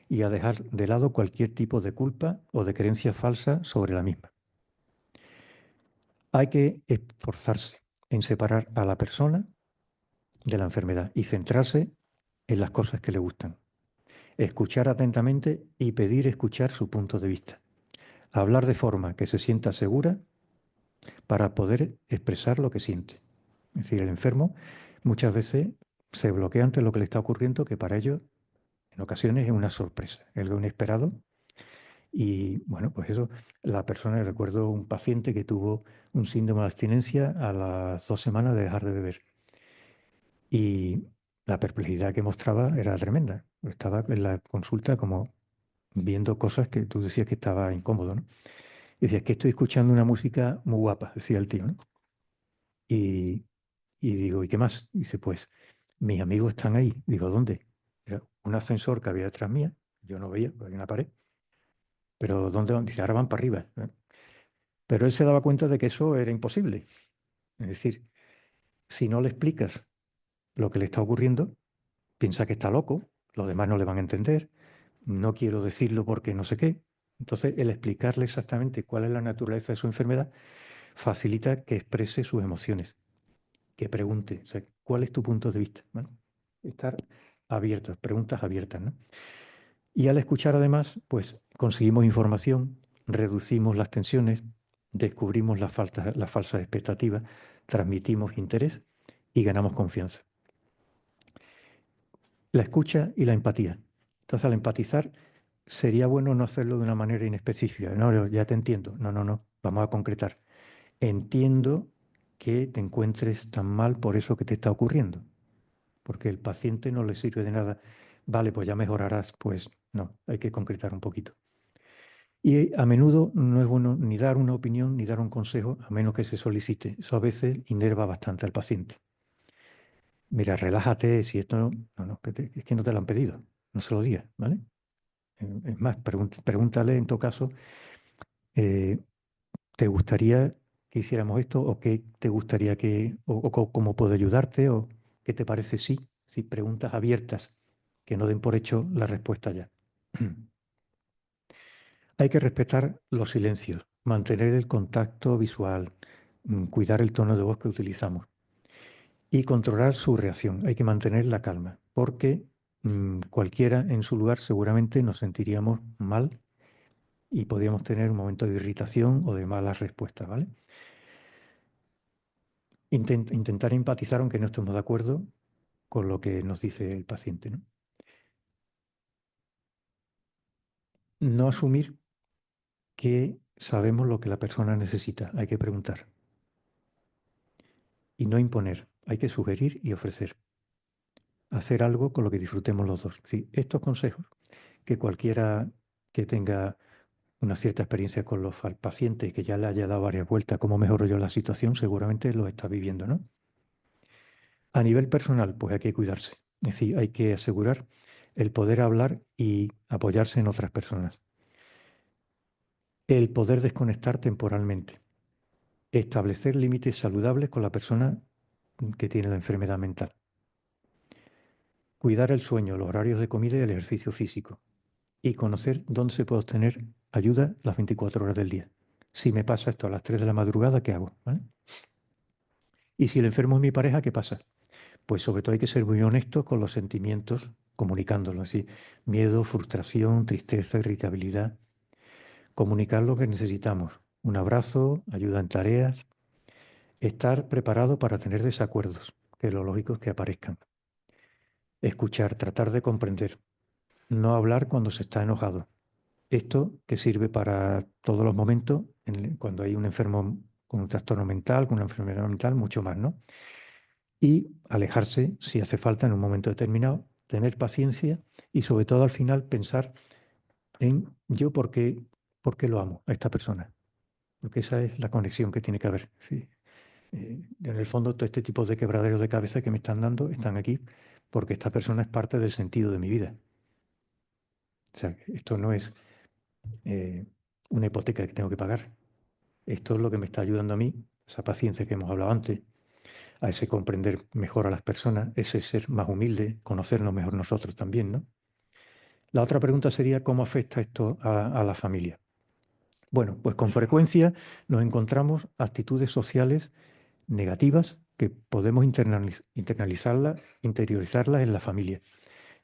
y a dejar de lado cualquier tipo de culpa o de creencia falsa sobre la misma. Hay que esforzarse en separar a la persona de la enfermedad y centrarse en las cosas que le gustan. Escuchar atentamente y pedir escuchar su punto de vista. Hablar de forma que se sienta segura para poder expresar lo que siente. Es decir, el enfermo muchas veces se bloquea ante lo que le está ocurriendo, que para ellos en ocasiones es una sorpresa, algo inesperado. Y bueno, pues eso, la persona, recuerdo un paciente que tuvo un síndrome de abstinencia a las 2 semanas de dejar de beber. Y la perplejidad que mostraba era tremenda. Estaba en la consulta como viendo cosas que tú decías que estaba incómodo, ¿no? Y decías que estoy escuchando una música muy guapa, decía el tío, ¿no? Y, y digo, ¿y qué más? Dice, pues mis amigos están ahí. Digo, ¿dónde? Era un ascensor que había detrás mía, yo no veía, porque había una pared. Pero ¿dónde van? Dice, ahora van para arriba, ¿eh? Pero él se daba cuenta de que eso era imposible. Es decir, si no le explicas lo que le está ocurriendo, piensa que está loco, los demás no le van a entender, no quiero decirlo porque no sé qué. Entonces, el explicarle exactamente cuál es la naturaleza de su enfermedad facilita que exprese sus emociones, que pregunte, o sea, ¿cuál es tu punto de vista? Bueno, estar abiertos, preguntas abiertas, ¿no? Y al escuchar además, pues conseguimos información, reducimos las tensiones, descubrimos las falsas expectativas, transmitimos interés y ganamos confianza. La escucha y la empatía. Entonces, al empatizar, sería bueno no hacerlo de una manera inespecífica. No, ya te entiendo. No, no, no. Vamos a concretar. Entiendo que te encuentres tan mal por eso que te está ocurriendo. Porque el paciente no le sirve de nada. Vale, pues ya mejorarás. Pues no, hay que concretar un poquito. Y a menudo no es bueno ni dar una opinión ni dar un consejo, a menos que se solicite. Eso a veces inerva bastante al paciente. Mira, relájate, si esto no, es que no te lo han pedido, no se lo digas, ¿vale? Es más, pregúntale en todo caso, eh, ¿te gustaría que hiciéramos esto? ¿O qué te gustaría que, o cómo puedo ayudarte? ¿O qué te parece sí? Si preguntas abiertas, que no den por hecho la respuesta ya. Hay que respetar los silencios, mantener el contacto visual, cuidar el tono de voz que utilizamos y controlar su reacción. Hay que mantener la calma, porque cualquiera en su lugar seguramente nos sentiríamos mal y podríamos tener un momento de irritación o de malas respuestas, ¿vale? Intentar empatizar aunque no estemos de acuerdo con lo que nos dice el paciente, ¿no? No asumir que sabemos lo que la persona necesita, hay que preguntar. Y no imponer, hay que sugerir y ofrecer. Hacer algo con lo que disfrutemos los dos. Sí, estos consejos que cualquiera que tenga una cierta experiencia con los pacientes, que ya le haya dado varias vueltas, cómo mejoro yo la situación, seguramente lo está viviendo, ¿no? A nivel personal, pues hay que cuidarse. Es decir, hay que asegurar el poder hablar y apoyarse en otras personas. El poder desconectar temporalmente. Establecer límites saludables con la persona que tiene la enfermedad mental. Cuidar el sueño, los horarios de comida y el ejercicio físico. Y conocer dónde se puede obtener ayuda las 24 horas del día. Si me pasa esto a las 3 de la madrugada, ¿qué hago? ¿Vale? Y si el enfermo es mi pareja, ¿qué pasa? Pues sobre todo hay que ser muy honesto con los sentimientos, comunicándolos, así, miedo, frustración, tristeza, irritabilidad. Comunicar lo que necesitamos. Un abrazo, ayuda en tareas. Estar preparado para tener desacuerdos, que lo lógico es que aparezcan. Escuchar, tratar de comprender. No hablar cuando se está enojado. Esto que sirve para todos los momentos, cuando hay un enfermo con un trastorno mental, con una enfermedad mental, mucho más, ¿no? Y alejarse si hace falta en un momento determinado, tener paciencia y sobre todo al final pensar en yo por qué ¿por qué lo amo a esta persona? Porque esa es la conexión que tiene que haber. Sí. En el fondo, todo este tipo de quebraderos de cabeza que me están dando están aquí porque esta persona es parte del sentido de mi vida. O sea, esto no es una hipoteca que tengo que pagar. Esto es lo que me está ayudando a mí, esa paciencia que hemos hablado antes, a ese comprender mejor a las personas, ese ser más humilde, conocernos mejor nosotros también, ¿no? La otra pregunta sería, ¿cómo afecta esto a la familia? Bueno, pues con frecuencia nos encontramos actitudes sociales negativas que podemos interiorizarlas en la familia.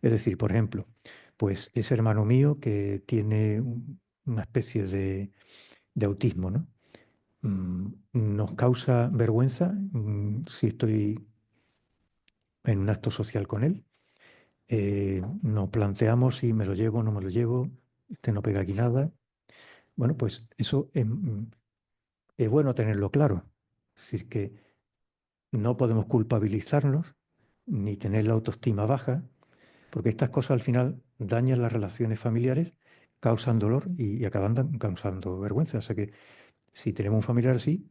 Es decir, por ejemplo, pues ese hermano mío que tiene una especie de autismo, ¿no? Nos causa vergüenza si estoy en un acto social con él. Nos planteamos si me lo llevo o no me lo llevo, este no pega aquí nada. Bueno, pues eso es bueno tenerlo claro. Es decir, que no podemos culpabilizarnos ni tener la autoestima baja, porque estas cosas al final dañan las relaciones familiares, causan dolor y acaban causando vergüenza. O sea que si tenemos un familiar así,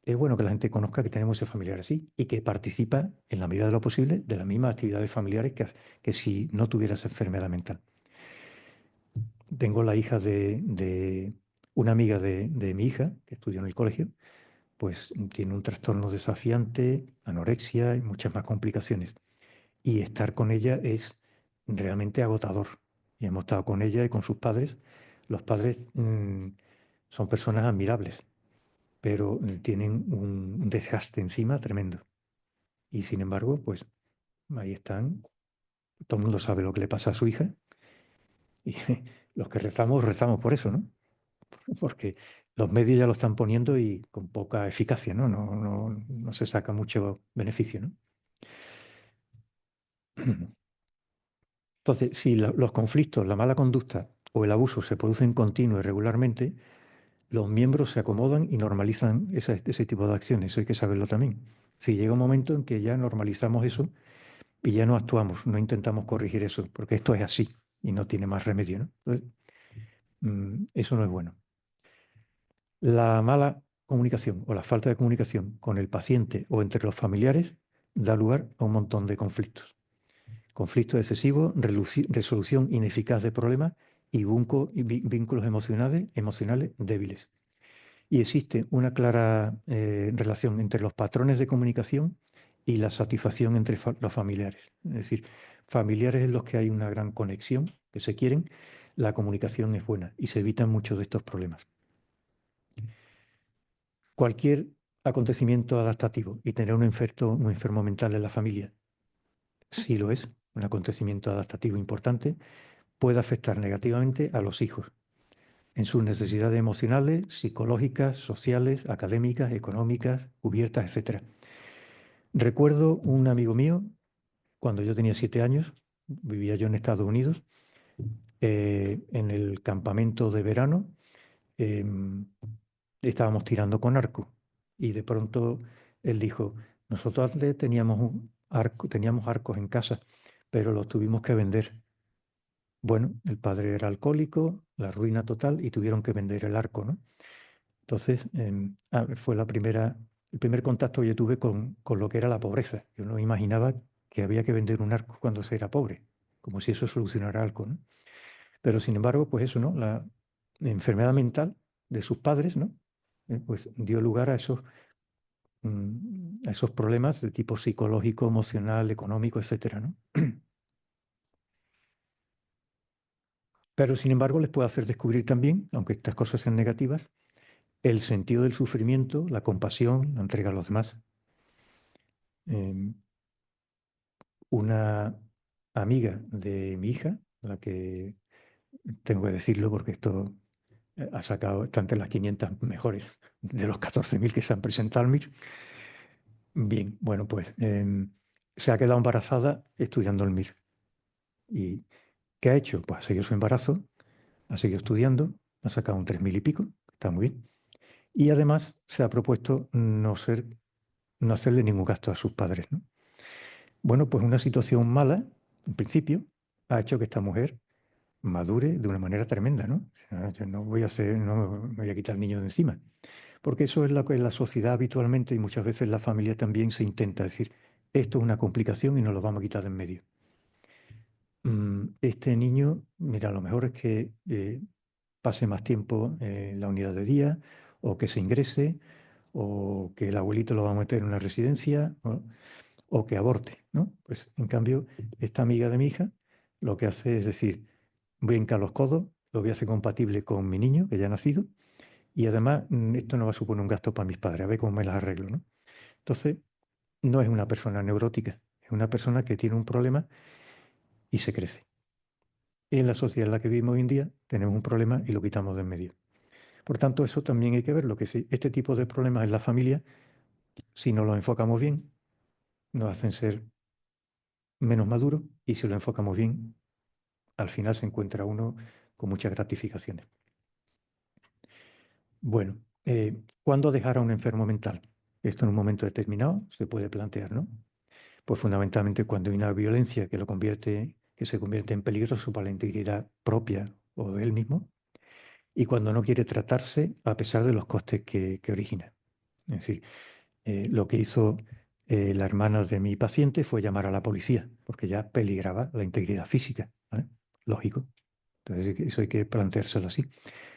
es bueno que la gente conozca que tenemos ese familiar así y que participa en la medida de lo posible de las mismas actividades familiares que si no tuviera esa enfermedad mental. Tengo la hija de una amiga de mi hija, que estudió en el colegio, pues tiene un trastorno desafiante, anorexia y muchas más complicaciones. Y estar con ella es realmente agotador. Y hemos estado con ella y con sus padres. Los padres son personas admirables, pero tienen un desgaste encima tremendo. Y sin embargo, pues ahí están. Todo el mundo sabe lo que le pasa a su hija. Y los que rezamos, rezamos por eso, ¿no? Porque los medios ya lo están poniendo y con poca eficacia, ¿no? No se saca mucho beneficio, ¿no? Entonces, si los conflictos, la mala conducta o el abuso se producen continuo y regularmente, los miembros se acomodan y normalizan ese tipo de acciones. Eso hay que saberlo también. Si llega un momento en que ya normalizamos eso y ya no actuamos, no intentamos corregir eso, porque esto es así y no tiene más remedio, ¿no? Entonces, eso no es bueno. La mala comunicación o la falta de comunicación con el paciente o entre los familiares da lugar a un montón de conflictos. Conflictos excesivos, resolución ineficaz de problemas y vínculos emocionales débiles. Y existe una clara relación entre los patrones de comunicación y la satisfacción entre los familiares. Es decir, familiares en los que hay una gran conexión, que se quieren, la comunicación es buena y se evitan muchos de estos problemas. Cualquier acontecimiento adaptativo y tener un enfermo mental en la familia, si lo es, un acontecimiento adaptativo importante, puede afectar negativamente a los hijos en sus necesidades emocionales, psicológicas, sociales, académicas, económicas, cubiertas, etc. Recuerdo un amigo mío, cuando yo tenía 7 años, vivía yo en Estados Unidos, en el campamento de verano, estábamos tirando con arco y de pronto él dijo, nosotros antes teníamos arcos en casa, pero los tuvimos que vender. Bueno, el padre era alcohólico, la ruina total y tuvieron que vender el arco, ¿no? Entonces, fue el primer contacto que yo tuve con lo que era la pobreza. Yo no imaginaba que había que vender un arco cuando se era pobre, como si eso solucionara algo, ¿no? Pero sin embargo, pues eso, ¿no? La enfermedad mental de sus padres, ¿no? Pues dio lugar a esos problemas de tipo psicológico, emocional, económico, etcétera, ¿no? Pero sin embargo, les puede hacer descubrir también, aunque estas cosas sean negativas, el sentido del sufrimiento, la compasión, la entrega a los demás. Una amiga de mi hija, la que tengo que decirlo porque esto está entre las 500 mejores de los 14.000 que se han presentado al MIR. Bien, bueno, pues se ha quedado embarazada estudiando el MIR. ¿Y qué ha hecho? Pues ha seguido su embarazo, ha seguido estudiando, ha sacado un 3.000 y pico, está muy bien. Y además se ha propuesto no hacerle ningún gasto a sus padres, ¿no? Bueno, pues una situación mala, en principio, ha hecho que esta mujer madure de una manera tremenda, ¿no? O sea, yo no me voy a quitar el niño de encima. Porque eso es lo que la sociedad habitualmente y muchas veces la familia también se intenta decir, esto es una complicación y nos lo vamos a quitar de en medio. Este niño, mira, a lo mejor es que pase más tiempo en la unidad de día, o que se ingrese, o que el abuelito lo va a meter en una residencia, o que aborte, ¿no? Pues en cambio, esta amiga de mi hija lo que hace es decir, voy a hincar los codos, lo voy a hacer compatible con mi niño, que ya ha nacido, y además esto no va a suponer un gasto para mis padres, a ver cómo me las arreglo, ¿no? Entonces, no es una persona neurótica, es una persona que tiene un problema y se crece. En la sociedad en la que vivimos hoy en día tenemos un problema y lo quitamos de en medio. Por tanto, eso también hay que verlo, que si este tipo de problemas en la familia, si no los enfocamos bien, nos hacen ser menos maduros, y si lo enfocamos bien, al final se encuentra uno con muchas gratificaciones. Bueno, ¿cuándo dejar a un enfermo mental? Esto en un momento determinado se puede plantear, ¿no? Pues fundamentalmente cuando hay una violencia que se convierte en peligroso para la integridad propia o de él mismo, y cuando no quiere tratarse a pesar de los costes que origina. Es decir, lo que hizo la hermana de mi paciente fue llamar a la policía, porque ya peligraba la integridad física, ¿vale? Lógico. Entonces, eso hay que planteárselo así.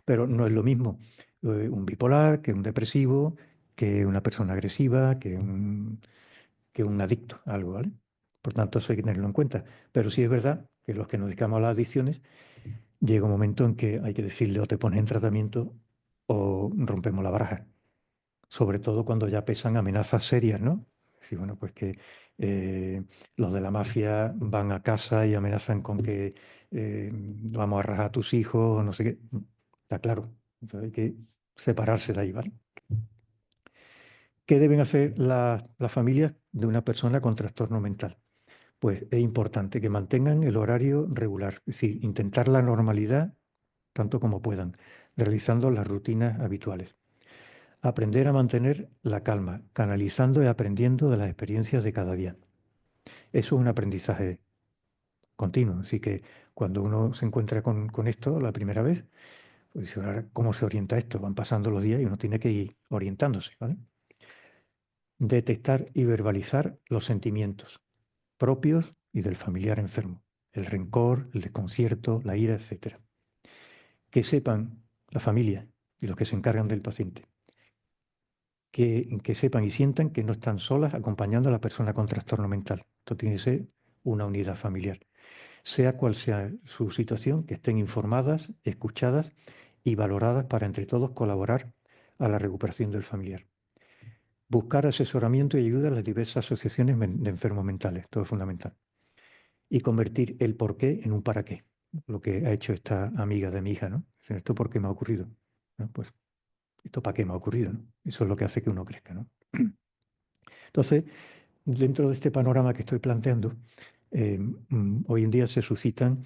Pero no es lo mismo un bipolar que un depresivo, que una persona agresiva, que un adicto a algo, ¿vale? Por tanto, eso hay que tenerlo en cuenta. Pero sí es verdad que los que nos dedicamos a las adicciones, llega un momento en que hay que decirle o te pones en tratamiento o rompemos la baraja. Sobre todo cuando ya pesan amenazas serias, ¿no? Sí, bueno, pues que los de la mafia van a casa y amenazan con que vamos a rajar a tus hijos, o no sé qué. Está claro. Entonces hay que separarse de ahí, ¿vale? ¿Qué deben hacer las familias de una persona con trastorno mental? Pues es importante que mantengan el horario regular, es decir, intentar la normalidad tanto como puedan, realizando las rutinas habituales. Aprender a mantener la calma, canalizando y aprendiendo de las experiencias de cada día. Eso es un aprendizaje continuo, así que cuando uno se encuentra con esto la primera vez, pues dice, ahora, ¿cómo se orienta esto? Van pasando los días y uno tiene que ir orientándose, ¿vale? Detectar y verbalizar los sentimientos propios y del familiar enfermo, el rencor, el desconcierto, la ira, etc. Que sepan la familia y los que se encargan del paciente, que sepan y sientan que no están solas acompañando a la persona con trastorno mental. Esto tiene que ser una unidad familiar. Sea cual sea su situación, que estén informadas, escuchadas y valoradas para entre todos colaborar a la recuperación del familiar. Buscar asesoramiento y ayuda a las diversas asociaciones de enfermos mentales, todo es fundamental. Y convertir el por qué en un para qué, lo que ha hecho esta amiga de mi hija, ¿no? ¿Esto por qué me ha ocurrido? ¿No? Pues, ¿esto para qué me ha ocurrido? ¿No? Eso es lo que hace que uno crezca, ¿no? Entonces, dentro de este panorama que estoy planteando, hoy en día se suscitan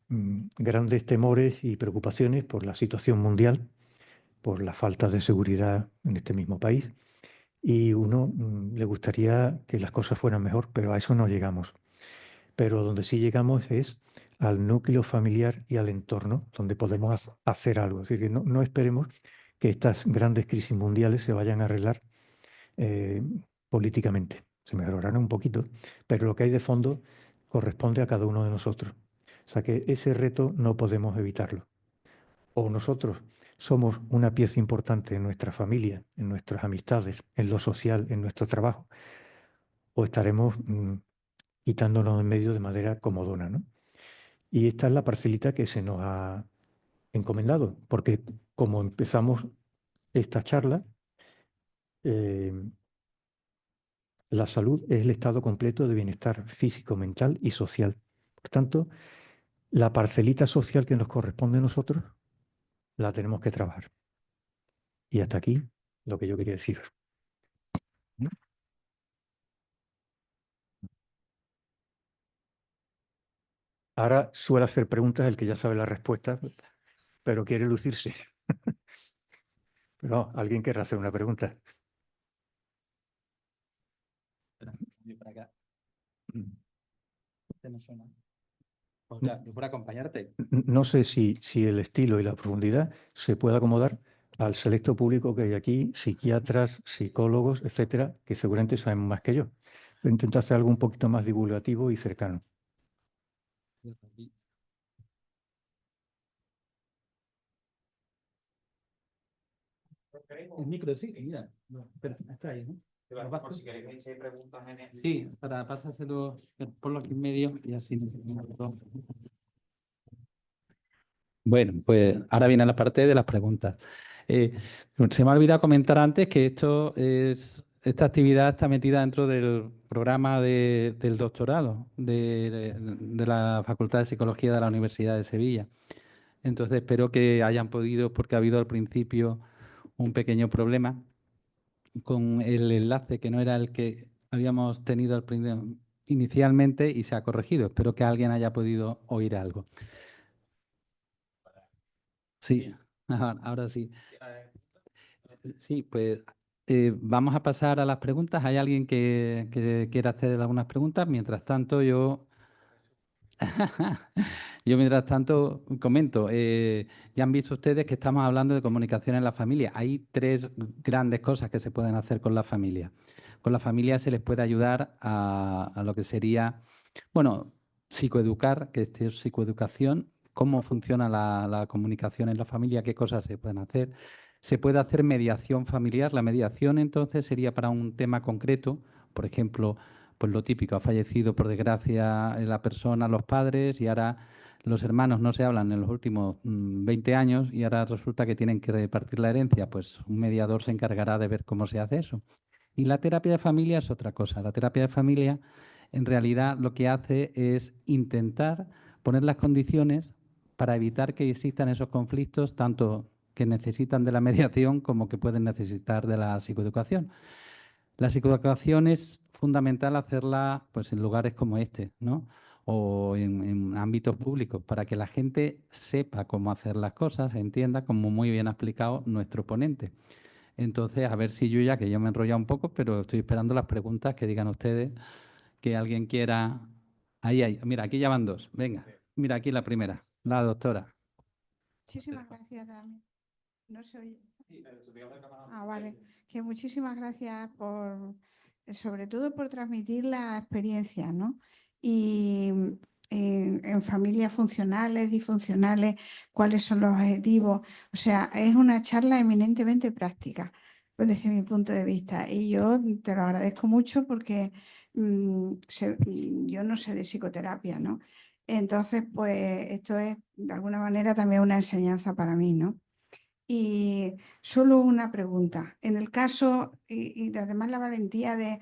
grandes temores y preocupaciones por la situación mundial, por la falta de seguridad en este mismo país, y uno le gustaría que las cosas fueran mejor, pero a eso no llegamos. Pero donde sí llegamos es al núcleo familiar y al entorno, donde podemos hacer algo. Es decir, que no esperemos que estas grandes crisis mundiales se vayan a arreglar políticamente. Se mejorarán un poquito, pero lo que hay de fondo corresponde a cada uno de nosotros. O sea que ese reto no podemos evitarlo. O nosotros somos una pieza importante en nuestra familia, en nuestras amistades, en lo social, en nuestro trabajo, o estaremos quitándonos en medio de manera comodona, ¿no? Y esta es la parcelita que se nos ha encomendado, porque como empezamos esta charla, eh, la salud es el estado completo de bienestar físico, mental y social. Por tanto, la parcelita social que nos corresponde a nosotros la tenemos que trabajar. Y hasta aquí lo que yo quería decir. Ahora suele hacer preguntas el que ya sabe la respuesta, pero quiere lucirse. Pero alguien querrá hacer una pregunta. Espera, voy para acá. Este no suena. O sea, yo por acompañarte. No sé si el estilo y la profundidad se puede acomodar al selecto público que hay aquí, psiquiatras, psicólogos, etcétera, que seguramente saben más que yo. Pero intento hacer algo un poquito más divulgativo y cercano. El micro, sí, mira. No, espera, está ahí, ¿no? ¿Lo vas Por tú? si queréis me hicierais preguntas en el... Sí, para pasárselo, ponlo aquí en medio y así nos ponemos los dos. Bueno, pues ahora viene la parte de las preguntas. Se me ha olvidado comentar antes que esta actividad está metida dentro del programa del doctorado de la Facultad de Psicología de la Universidad de Sevilla. Entonces espero que hayan podido, porque ha habido al principio un pequeño problema con el enlace que no era el que habíamos tenido inicialmente y se ha corregido. Espero que alguien haya podido oír algo. Sí, ahora sí. Sí, pues vamos a pasar a las preguntas. ¿Hay alguien que quiera hacer algunas preguntas? Mientras tanto, yo mientras tanto comento. Ya han visto ustedes que estamos hablando de comunicación en la familia. Hay tres grandes cosas que se pueden hacer con la familia. Con la familia se les puede ayudar a lo que sería, bueno, psicoeducar, que esto es psicoeducación, cómo funciona la comunicación en la familia, qué cosas se pueden hacer. Se puede hacer mediación familiar. La mediación entonces sería para un tema concreto, por ejemplo, pues lo típico, ha fallecido por desgracia la persona, los padres, y ahora los hermanos no se hablan en los últimos 20 años y ahora resulta que tienen que repartir la herencia. Pues un mediador se encargará de ver cómo se hace eso. Y la terapia de familia es otra cosa. La terapia de familia en realidad lo que hace es intentar poner las condiciones para evitar que existan esos conflictos, tanto que necesitan de la mediación como que pueden necesitar de la psicoeducación. La psicoeducación es fundamental hacerla pues, en lugares como este, ¿no? O en ámbitos públicos, para que la gente sepa cómo hacer las cosas, entienda, como muy bien ha explicado nuestro ponente. Entonces, a ver si yo ya, que yo me he enrollado un poco, pero estoy esperando las preguntas que digan ustedes, que alguien quiera. Ahí, mira, aquí ya van dos. Venga, mira, aquí la primera, la doctora. Muchísimas gracias, Dami. No se oye. Ah, vale. Que muchísimas gracias por, sobre todo por transmitir la experiencia, ¿no? Y en familias funcionales, disfuncionales, cuáles son los objetivos. O sea, es una charla eminentemente práctica, pues, desde mi punto de vista. Y yo te lo agradezco mucho porque yo no sé de psicoterapia, ¿no? Entonces, pues esto es de alguna manera también una enseñanza para mí, ¿no? Y solo una pregunta. En el caso, y además la valentía de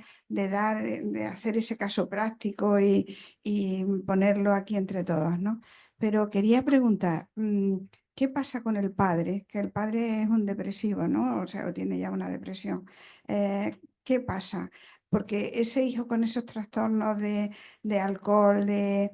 hacer ese caso práctico y ponerlo aquí entre todos, ¿no? Pero quería preguntar, ¿qué pasa con el padre? Que el padre es un depresivo, ¿no? O sea, o tiene ya una depresión. ¿Qué pasa? Porque ese hijo con esos trastornos de alcohol, de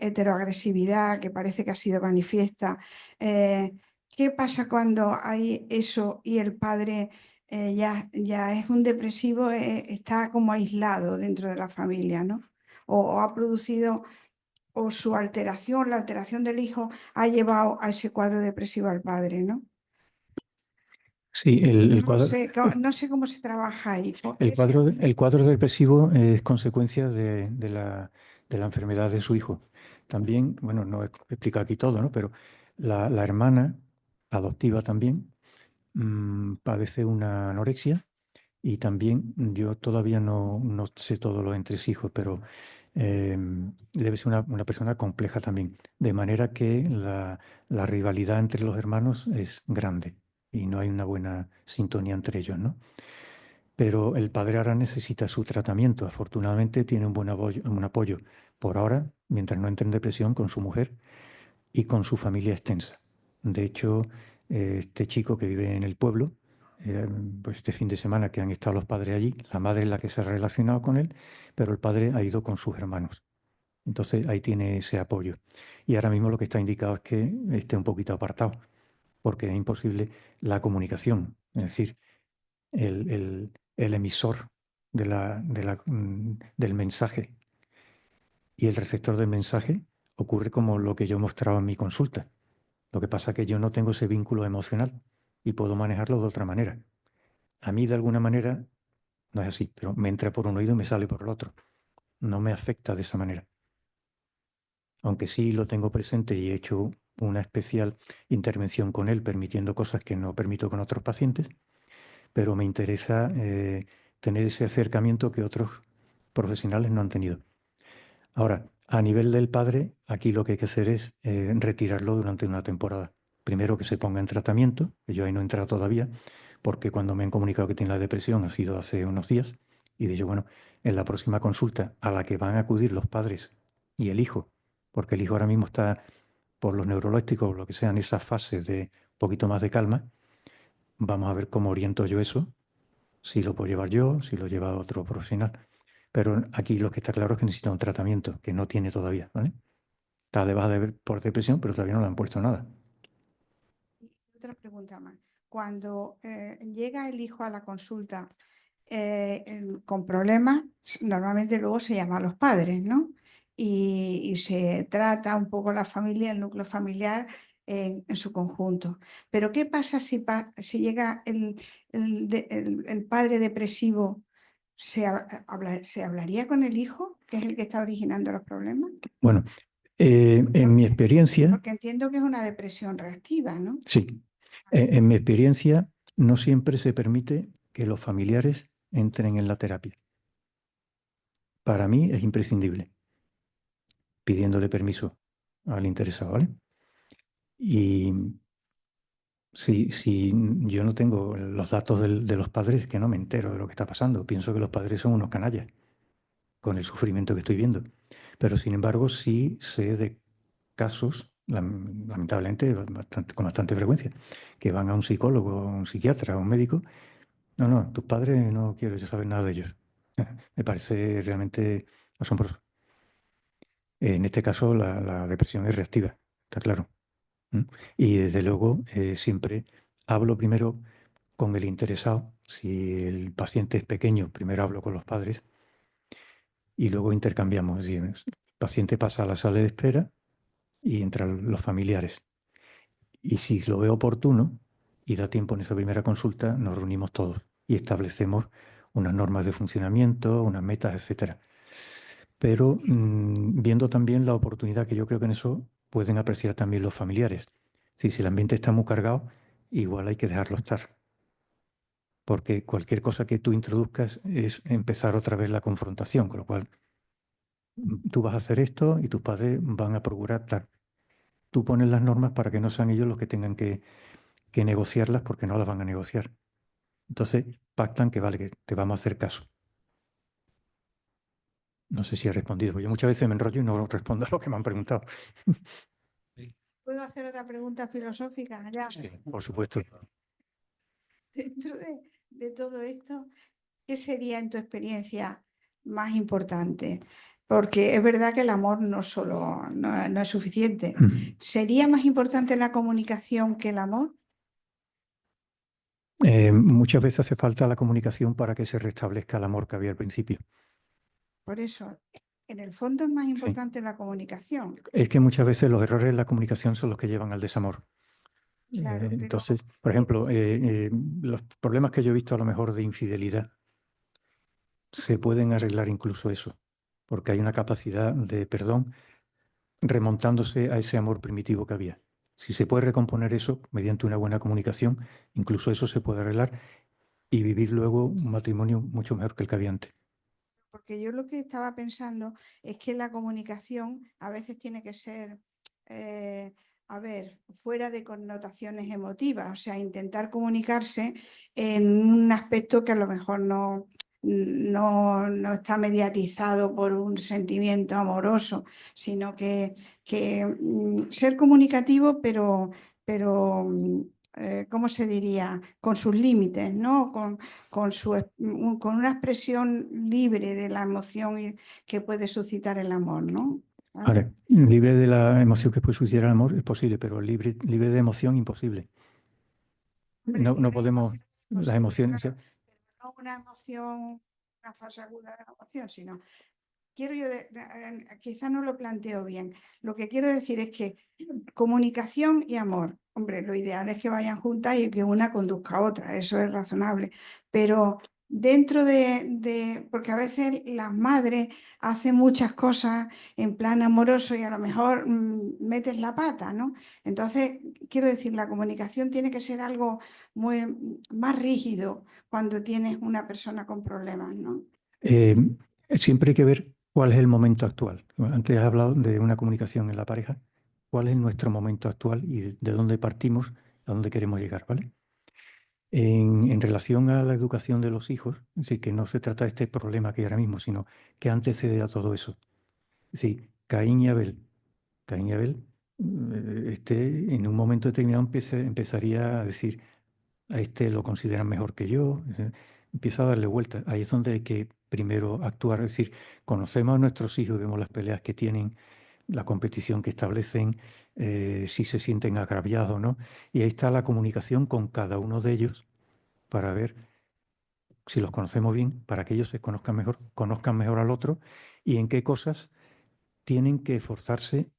heteroagresividad, que parece que ha sido manifiesta, ¿qué pasa cuando hay eso y el padre ya es un depresivo, está como aislado dentro de la familia, ¿no? O ha producido, o su alteración, la alteración del hijo, ha llevado a ese cuadro depresivo al padre, ¿no? Sí, No sé cómo se trabaja ahí. el cuadro depresivo es consecuencia de la enfermedad de su hijo. También, bueno, no explica aquí todo, ¿no? Pero la hermana adoptiva también padece una anorexia y también yo todavía no sé todos los entresijos, pero debe ser una persona compleja también. De manera que la rivalidad entre los hermanos es grande y no hay una buena sintonía entre ellos, ¿no? Pero el padre ahora necesita su tratamiento. Afortunadamente tiene un apoyo por ahora, mientras no entre en depresión, con su mujer y con su familia extensa. De hecho, este chico que vive en el pueblo, pues este fin de semana que han estado los padres allí, la madre es la que se ha relacionado con él, pero el padre ha ido con sus hermanos. Entonces ahí tiene ese apoyo. Y ahora mismo lo que está indicado es que esté un poquito apartado, porque es imposible la comunicación. Es decir, el emisor del mensaje y el receptor del mensaje ocurre como lo que yo mostraba en mi consulta. Lo que pasa es que yo no tengo ese vínculo emocional y puedo manejarlo de otra manera. A mí, de alguna manera, no es así, pero me entra por un oído y me sale por el otro. No me afecta de esa manera. Aunque sí lo tengo presente y he hecho una especial intervención con él, permitiendo cosas que no permito con otros pacientes, pero me interesa tener ese acercamiento que otros profesionales no han tenido. Ahora, a nivel del padre, aquí lo que hay que hacer es retirarlo durante una temporada. Primero que se ponga en tratamiento, que yo ahí no he entrado todavía, porque cuando me han comunicado que tiene la depresión ha sido hace unos días, y dicho, bueno, en la próxima consulta a la que van a acudir los padres y el hijo, porque el hijo ahora mismo está por los neurolépticos o lo que sea en esa fase de un poquito más de calma, vamos a ver cómo oriento yo eso, si lo puedo llevar yo, si lo lleva otro profesional. Pero aquí lo que está claro es que necesita un tratamiento que no tiene todavía, ¿vale? Está de baja por depresión, pero todavía no le han puesto nada. Y otra pregunta más. Cuando llega el hijo a la consulta con problemas, normalmente luego se llama a los padres, ¿no? Y se trata un poco la familia, el núcleo familiar en su conjunto. Pero ¿qué pasa si llega el padre depresivo? ¿Se hablaría con el hijo, que es el que está originando los problemas? Bueno, en mi experiencia, Porque entiendo que es una depresión reactiva, ¿no? sí, en mi experiencia no siempre se permite que los familiares entren en la terapia. Para mí es imprescindible, pidiéndole permiso al interesado, ¿vale? Y si yo no tengo los datos de los padres, que no me entero de lo que está pasando. Pienso que los padres son unos canallas con el sufrimiento que estoy viendo. Pero sin embargo, sí sé de casos, lamentablemente, con bastante frecuencia, que van a un psicólogo, a un psiquiatra, a un médico. No, no, tus padres no quiero yo saber nada de ellos. Me parece realmente asombroso. En este caso, la depresión es reactiva, está claro. ¿Mm? Y desde luego, siempre hablo primero con el interesado. Si el paciente es pequeño, primero hablo con los padres y luego intercambiamos. Es decir, el paciente pasa a la sala de espera y entran los familiares. Y si lo veo oportuno y da tiempo en esa primera consulta, nos reunimos todos y establecemos unas normas de funcionamiento, unas metas, etcétera. Pero viendo también la oportunidad que yo creo que en eso pueden apreciar también los familiares. Si el ambiente está muy cargado, igual hay que dejarlo estar. Porque cualquier cosa que tú introduzcas es empezar otra vez la confrontación, con lo cual tú vas a hacer esto y tus padres van a procurar tal. Tú pones las normas para que no sean ellos los que tengan que negociarlas porque no las van a negociar. Entonces pactan que vale, que te vamos a hacer caso. No sé si he respondido, porque yo muchas veces me enrollo y no respondo a lo que me han preguntado. ¿Puedo hacer otra pregunta filosófica? Ya. Sí, por supuesto. Dentro de todo esto, ¿qué sería en tu experiencia más importante? Porque es verdad que el amor no solo no es suficiente. ¿Sería más importante la comunicación que el amor? Muchas veces hace falta la comunicación para que se restablezca el amor que había al principio. Por eso, en el fondo es más Sí. importante la comunicación. Es que muchas veces los errores en la comunicación son los que llevan al desamor. Claro, digo, Entonces, por ejemplo, los problemas que yo he visto a lo mejor de infidelidad, se pueden arreglar incluso eso, porque hay una capacidad de perdón remontándose a ese amor primitivo que había. Si se puede recomponer eso mediante una buena comunicación, incluso eso se puede arreglar y vivir luego un matrimonio mucho mejor que el que había antes. porque yo lo que estaba pensando es que la comunicación a veces tiene que ser, a ver, fuera de connotaciones emotivas, o sea, intentar comunicarse en un aspecto que a lo mejor no está mediatizado por un sentimiento amoroso, sino que ser comunicativo, pero ¿cómo se diría? Con sus límites, ¿no? Con una expresión libre de la emoción que puede suscitar el amor, ¿no? Vale, libre de la emoción que puede suscitar el amor es posible, pero libre de emoción imposible. Hombre, No libre de podemos, emoción es las posible, emociones, claro, pero no una emoción, una fase aguda de la emoción, sino quiero yo, quizá no lo planteo bien. Lo que quiero decir es que comunicación y amor, hombre, lo ideal es que vayan juntas y que una conduzca a otra, eso es razonable, pero dentro porque a veces las madres hacen muchas cosas en plan amoroso y a lo mejor metes la pata, ¿no? Entonces, quiero decir, la comunicación tiene que ser algo más rígido cuando tienes una persona con problemas, ¿no? Siempre hay que ver cuál es el momento actual. Antes has hablado de una comunicación en la pareja. ¿Cuál es nuestro momento actual y de dónde partimos, a dónde queremos llegar, ¿vale? En relación a la educación de los hijos, es decir, que no se trata de este problema que hay ahora mismo, sino que antecede a todo eso. Es decir, Caín y Abel. Caín y Abel, en un momento determinado empezaría a decir, a este lo consideran mejor que yo, empieza a darle vueltas. Ahí es donde hay que primero actuar, es decir, conocemos a nuestros hijos, vemos las peleas que tienen, la competición que establecen, si se sienten agraviados o no, y ahí está la comunicación con cada uno de ellos para ver si los conocemos bien, para que ellos se conozcan mejor al otro y en qué cosas tienen que esforzarse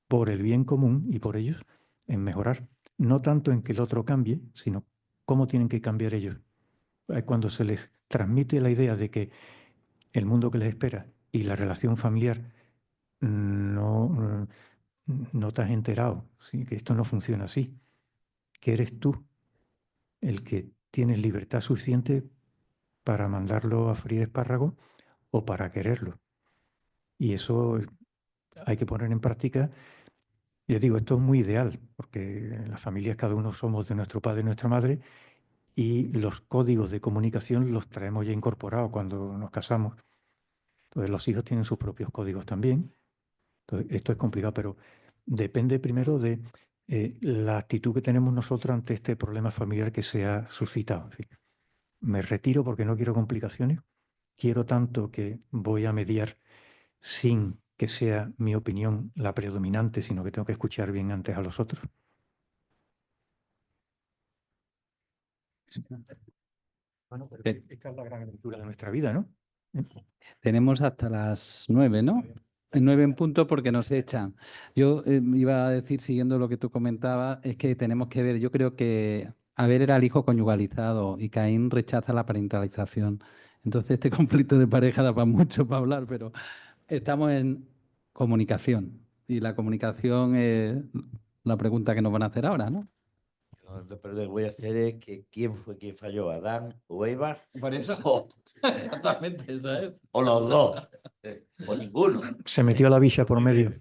por el bien común y por ellos en mejorar. No tanto en que el otro cambie, sino cómo tienen que cambiar ellos. Cuando se les transmite la idea de que el mundo que les espera y la relación familiar no, no te has enterado, ¿sí? Que esto no funciona así, que eres tú el que tienes libertad suficiente para mandarlo a freír espárragos o para quererlo. Y eso hay que poner en práctica. Yo digo, esto es muy ideal, porque en las familias cada uno somos de nuestro padre y nuestra madre, y los códigos de comunicación los traemos ya incorporados cuando nos casamos. Entonces los hijos tienen sus propios códigos también. Entonces esto es complicado, pero depende primero de la actitud que tenemos nosotros ante este problema familiar que se ha suscitado. Es decir, me retiro porque no quiero complicaciones, quiero tanto que voy a mediar sin que sea mi opinión la predominante, sino que tengo que escuchar bien antes a los otros. Bueno, pero esta es la gran aventura de nuestra vida, ¿no? Tenemos hasta las 9, ¿no? 9 en punto porque nos echan. Yo iba a decir, siguiendo lo que tú comentabas, es que tenemos que ver, yo creo que Abel era el hijo conyugalizado y Caín rechaza la parentalización. Entonces este conflicto de pareja da para mucho para hablar, pero estamos en comunicación y la comunicación es la pregunta que nos van a hacer ahora, ¿no? Pero lo que voy a hacer es que quién fue quien falló, Adán o Eva, Por eso, exactamente, eso es. o los dos, o ninguno. Se metió la villa por medio.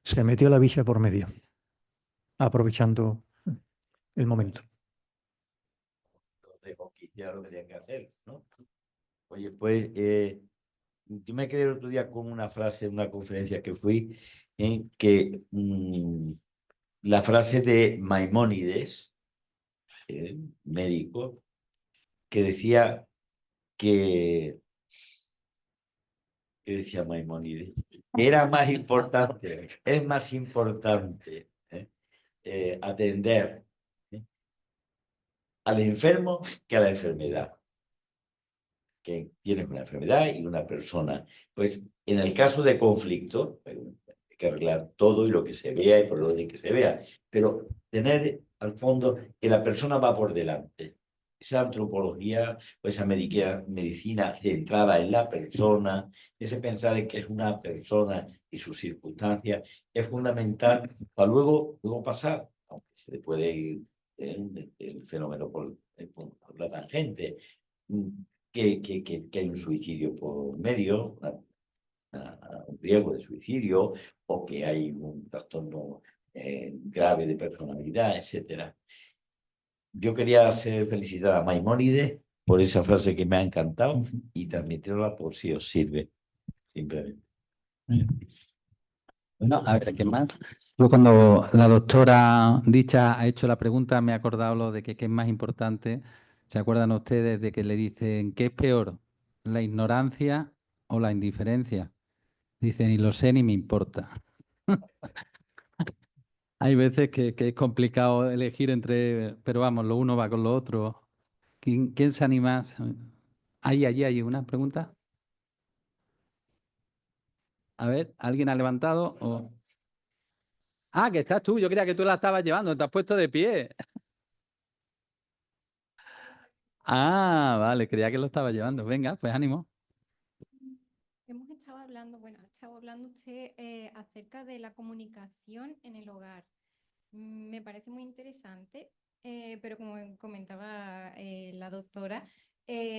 Se metió la villa por medio, aprovechando el momento. Entonces, hicieron lo que tenían que hacer, ¿no? Oye, pues yo me quedé el otro día con una frase en una conferencia que fui, en que la frase de Maimónides, médico, que decía que decía Maimónides, que era más importante, es más importante atender al enfermo que a la enfermedad. Que tienes una enfermedad y una persona. Pues en el caso de conflicto, hay que arreglar todo y lo que se vea y por lo que se vea, pero tener al fondo que la persona va por delante. Esa antropología o esa medicina centrada en la persona, ese pensar en que es una persona y sus circunstancias, es fundamental para luego pasar, aunque se puede ir el fenómeno por la tangente, que hay un suicidio por medio, un riesgo de suicidio, o que hay un trastorno grave de personalidad, etcétera. Yo quería felicitar a Maimónides por esa frase que me ha encantado y transmitirla por si os sirve, simplemente. Bueno, a ver, ¿qué más? Luego cuando la doctora Dicha ha hecho la pregunta, me he acordado lo de que qué es más importante. ¿Se acuerdan ustedes de que le dicen qué es peor, la ignorancia o la indiferencia? Dicen, ni lo sé ni me importa. Hay veces que es complicado elegir entre, pero vamos, lo uno va con lo otro. ¿Quién se anima? Allí hay una pregunta. A ver, ¿alguien ha levantado? Ah, que estás tú. Yo creía que tú la estabas llevando. Te has puesto de pie. Ah, vale, creía que lo estaba llevando. Venga, pues ánimo. Hemos estado hablando, bueno, ha estado hablando usted acerca de la comunicación en el hogar. Me parece muy interesante, pero como comentaba la doctora,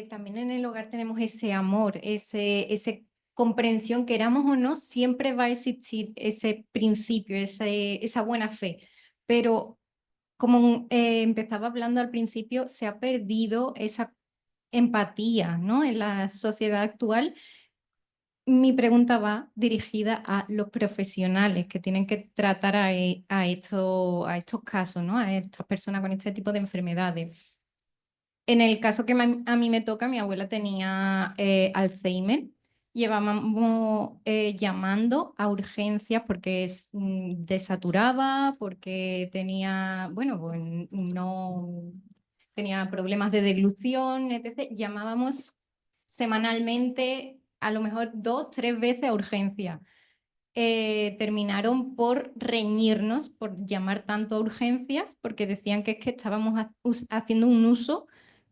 también en el hogar tenemos ese amor, ese comprensión, queramos o no, siempre va a existir ese principio, esa buena fe. Pero como empezaba hablando al principio, se ha perdido esa empatía, ¿no? En la sociedad actual. Mi pregunta va dirigida a los profesionales que tienen que tratar a estos casos, ¿no? A estas personas con este tipo de enfermedades. En el caso que a mí me toca, mi abuela tenía Alzheimer. Llevábamos llamando a urgencias porque desaturaba, porque tenía, bueno, pues no tenía problemas de deglución, etc. Llamábamos semanalmente, a lo mejor 2, 3 veces a urgencia. Terminaron por reñirnos, por llamar tanto a urgencias, porque decían que es que estábamos haciendo un uso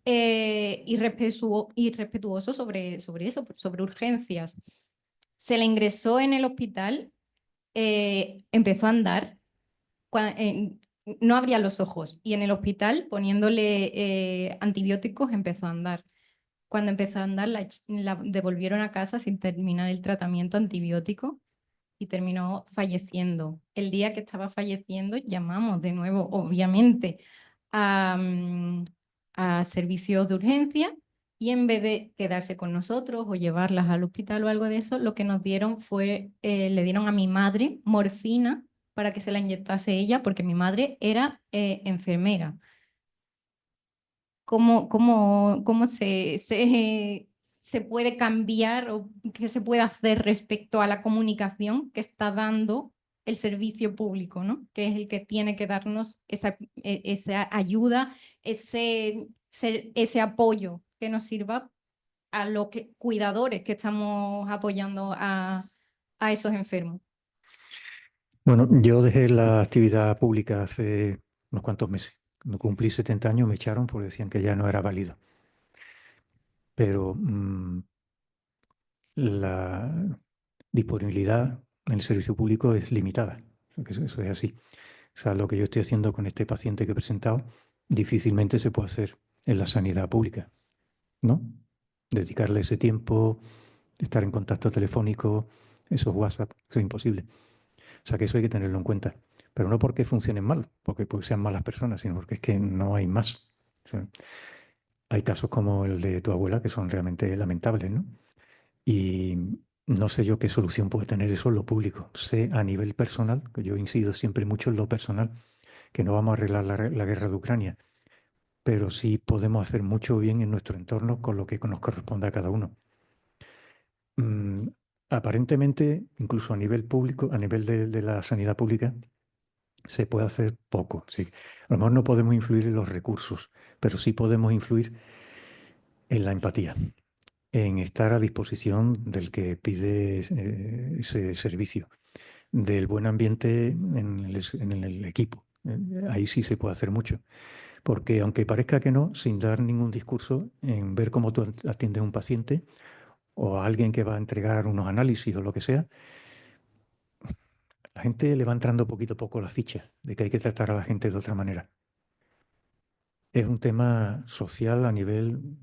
irrespetuoso sobre eso, sobre urgencias. Se le ingresó en el hospital, empezó a andar, no abría los ojos y en el hospital poniéndole antibióticos empezó a andar. Cuando empezó a andar, la devolvieron a casa sin terminar el tratamiento antibiótico y terminó falleciendo. El día que estaba falleciendo, llamamos de nuevo, obviamente, a servicios de urgencia y en vez de quedarse con nosotros o llevarlas al hospital o algo de eso, lo que nos dieron fue, le dieron a mi madre morfina para que se la inyectase ella, porque mi madre era enfermera. ¿Cómo se puede cambiar o qué se puede hacer respecto a la comunicación que está dando el servicio público, ¿no? Que es el que tiene que darnos esa ayuda, ese apoyo que nos sirva a los cuidadores que estamos apoyando a esos enfermos? Bueno, yo dejé la actividad pública hace unos cuantos meses. Cuando cumplí 70 años me echaron porque decían que ya no era válido. Pero la disponibilidad en el servicio público es limitada. Eso es así. O sea, lo que yo estoy haciendo con este paciente que he presentado difícilmente se puede hacer en la sanidad pública, ¿no? Dedicarle ese tiempo, estar en contacto telefónico, esos WhatsApp, eso es imposible. O sea que eso hay que tenerlo en cuenta. Pero no porque funcionen mal, porque sean malas personas, sino porque es que no hay más. O sea, hay casos como el de tu abuela que son realmente lamentables, ¿no? Y no sé yo qué solución puede tener eso en lo público. Sé a nivel personal, que yo incido siempre mucho en lo personal, que no vamos a arreglar la guerra de Ucrania, pero sí podemos hacer mucho bien en nuestro entorno con lo que nos corresponde a cada uno. Aparentemente, incluso a nivel público, a nivel de la sanidad pública, se puede hacer poco. Sí. A lo mejor no podemos influir en los recursos, pero sí podemos influir en la empatía, en estar a disposición del que pide ese servicio, del buen ambiente en el equipo. Ahí sí se puede hacer mucho. Porque aunque parezca que no, sin dar ningún discurso, en ver cómo tú atiendes a un paciente o a alguien que va a entregar unos análisis o lo que sea, la gente le va entrando poquito a poco la ficha de que hay que tratar a la gente de otra manera. Es un tema social a nivel,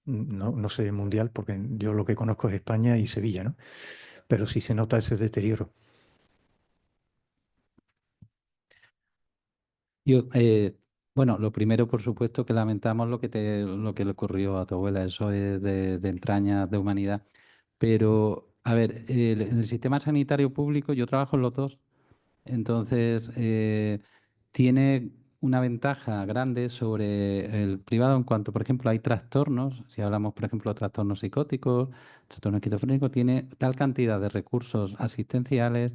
no sé, mundial, porque yo lo que conozco es España y Sevilla, ¿no? Pero sí se nota ese deterioro. Yo, bueno, lo primero, por supuesto, que lamentamos lo que le ocurrió a tu abuela. Eso es de entrañas de humanidad. Pero, a ver, en el sistema sanitario público yo trabajo en los dos. Entonces, tiene una ventaja grande sobre el privado en cuanto, por ejemplo, hay trastornos. Si hablamos, por ejemplo, de trastornos psicóticos, trastorno esquizofrénico, tiene tal cantidad de recursos asistenciales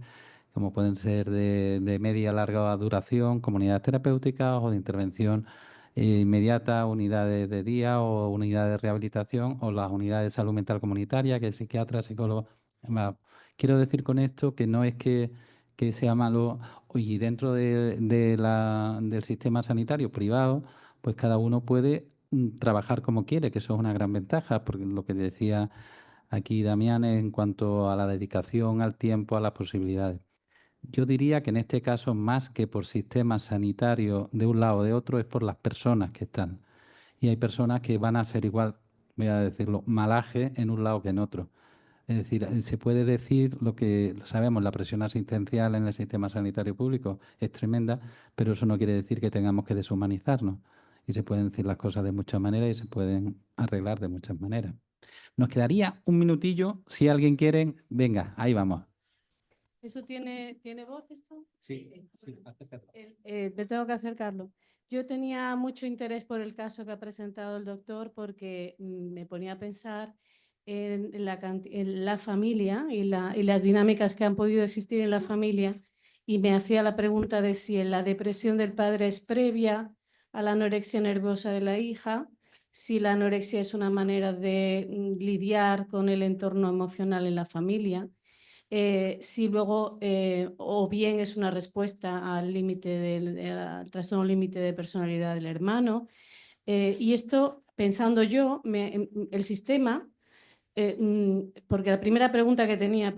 como pueden ser de media larga duración, comunidades terapéuticas o de intervención inmediata, unidades de día o unidades de rehabilitación o las unidades de salud mental comunitaria, que es psiquiatra, psicólogo, Quiero decir con esto que no es que sea malo, y dentro del sistema sanitario privado, pues cada uno puede trabajar como quiere, que eso es una gran ventaja, porque lo que decía aquí Damián en cuanto a la dedicación, al tiempo, a las posibilidades. Yo diría que en este caso, más que por sistema sanitario de un lado o de otro, es por las personas que están. Y hay personas que van a ser igual, voy a decirlo, malaje en un lado que en otro. Es decir, se puede decir lo que sabemos, la presión asistencial en el sistema sanitario público es tremenda, pero eso no quiere decir que tengamos que deshumanizarnos. Y se pueden decir las cosas de muchas maneras y se pueden arreglar de muchas maneras. Nos quedaría un minutillo, si alguien quiere, venga, ahí vamos. ¿Eso tiene voz esto? Sí. Me tengo que acercarlo. Yo tenía mucho interés por el caso que ha presentado el doctor porque me ponía a pensar en la familia y las dinámicas que han podido existir en la familia y me hacía la pregunta de si la depresión del padre es previa a la anorexia nerviosa de la hija, si la anorexia es una manera de lidiar con el entorno emocional en la familia. Si luego o bien es una respuesta al al trastorno límite de personalidad del hermano. Y esto, pensando yo, el sistema, porque la primera pregunta que tenía,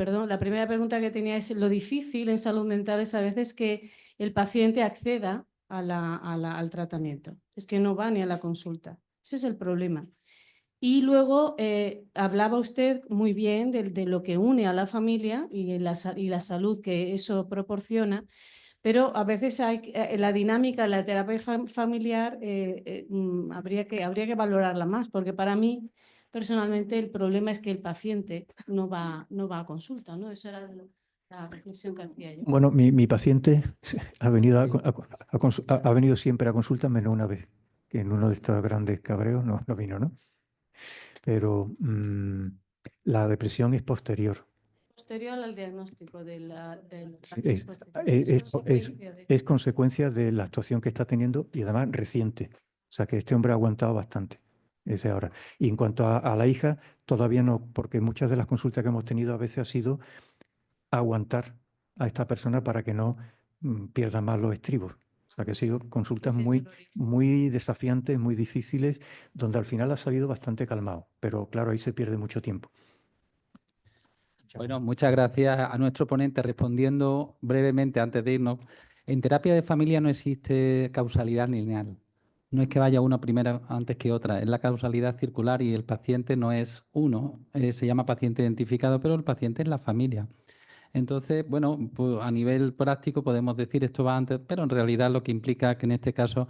es lo difícil en salud mental es a veces que el paciente acceda al tratamiento. Es que no va ni a la consulta. Ese es el problema. Y luego hablaba usted muy bien de lo que une a la familia y la salud que eso proporciona, pero a veces la dinámica, la terapia familiar habría que valorarla más, porque para mí personalmente el problema es que el paciente no va a consulta, ¿no? Esa era la reflexión que hacía yo. Bueno, mi paciente ha venido, ha venido siempre a consulta menos una vez, que en uno de estos grandes cabreos no vino, ¿no? Pero la depresión es posterior. Posterior al diagnóstico del Sí, consecuencia de... es consecuencia de la actuación que está teniendo y además reciente. O sea que este hombre ha aguantado bastante. Ese ahora. Y en cuanto a la hija, todavía no, porque muchas de las consultas que hemos tenido a veces ha sido aguantar a esta persona para que no pierda más los estribos. O sea que ha sido consultas muy desafiantes, muy difíciles, donde al final ha salido bastante calmado. Pero claro, ahí se pierde mucho tiempo. Bueno, muchas gracias a nuestro ponente. Respondiendo brevemente antes de irnos, en terapia de familia no existe causalidad lineal. No es que vaya una primero antes que otra, es la causalidad circular y el paciente no es uno, se llama paciente identificado, pero el paciente es la familia. Entonces, bueno, pues a nivel práctico podemos decir esto va antes, pero en realidad lo que implica que en este caso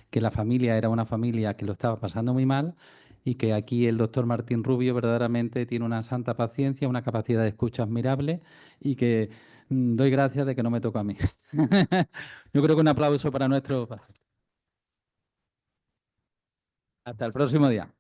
que la familia era una familia que lo estaba pasando muy mal y que aquí el doctor Martín Rubio verdaderamente tiene una santa paciencia, una capacidad de escucha admirable y que doy gracias de que no me toca a mí. Yo creo que un aplauso para nuestro... Hasta el próximo día.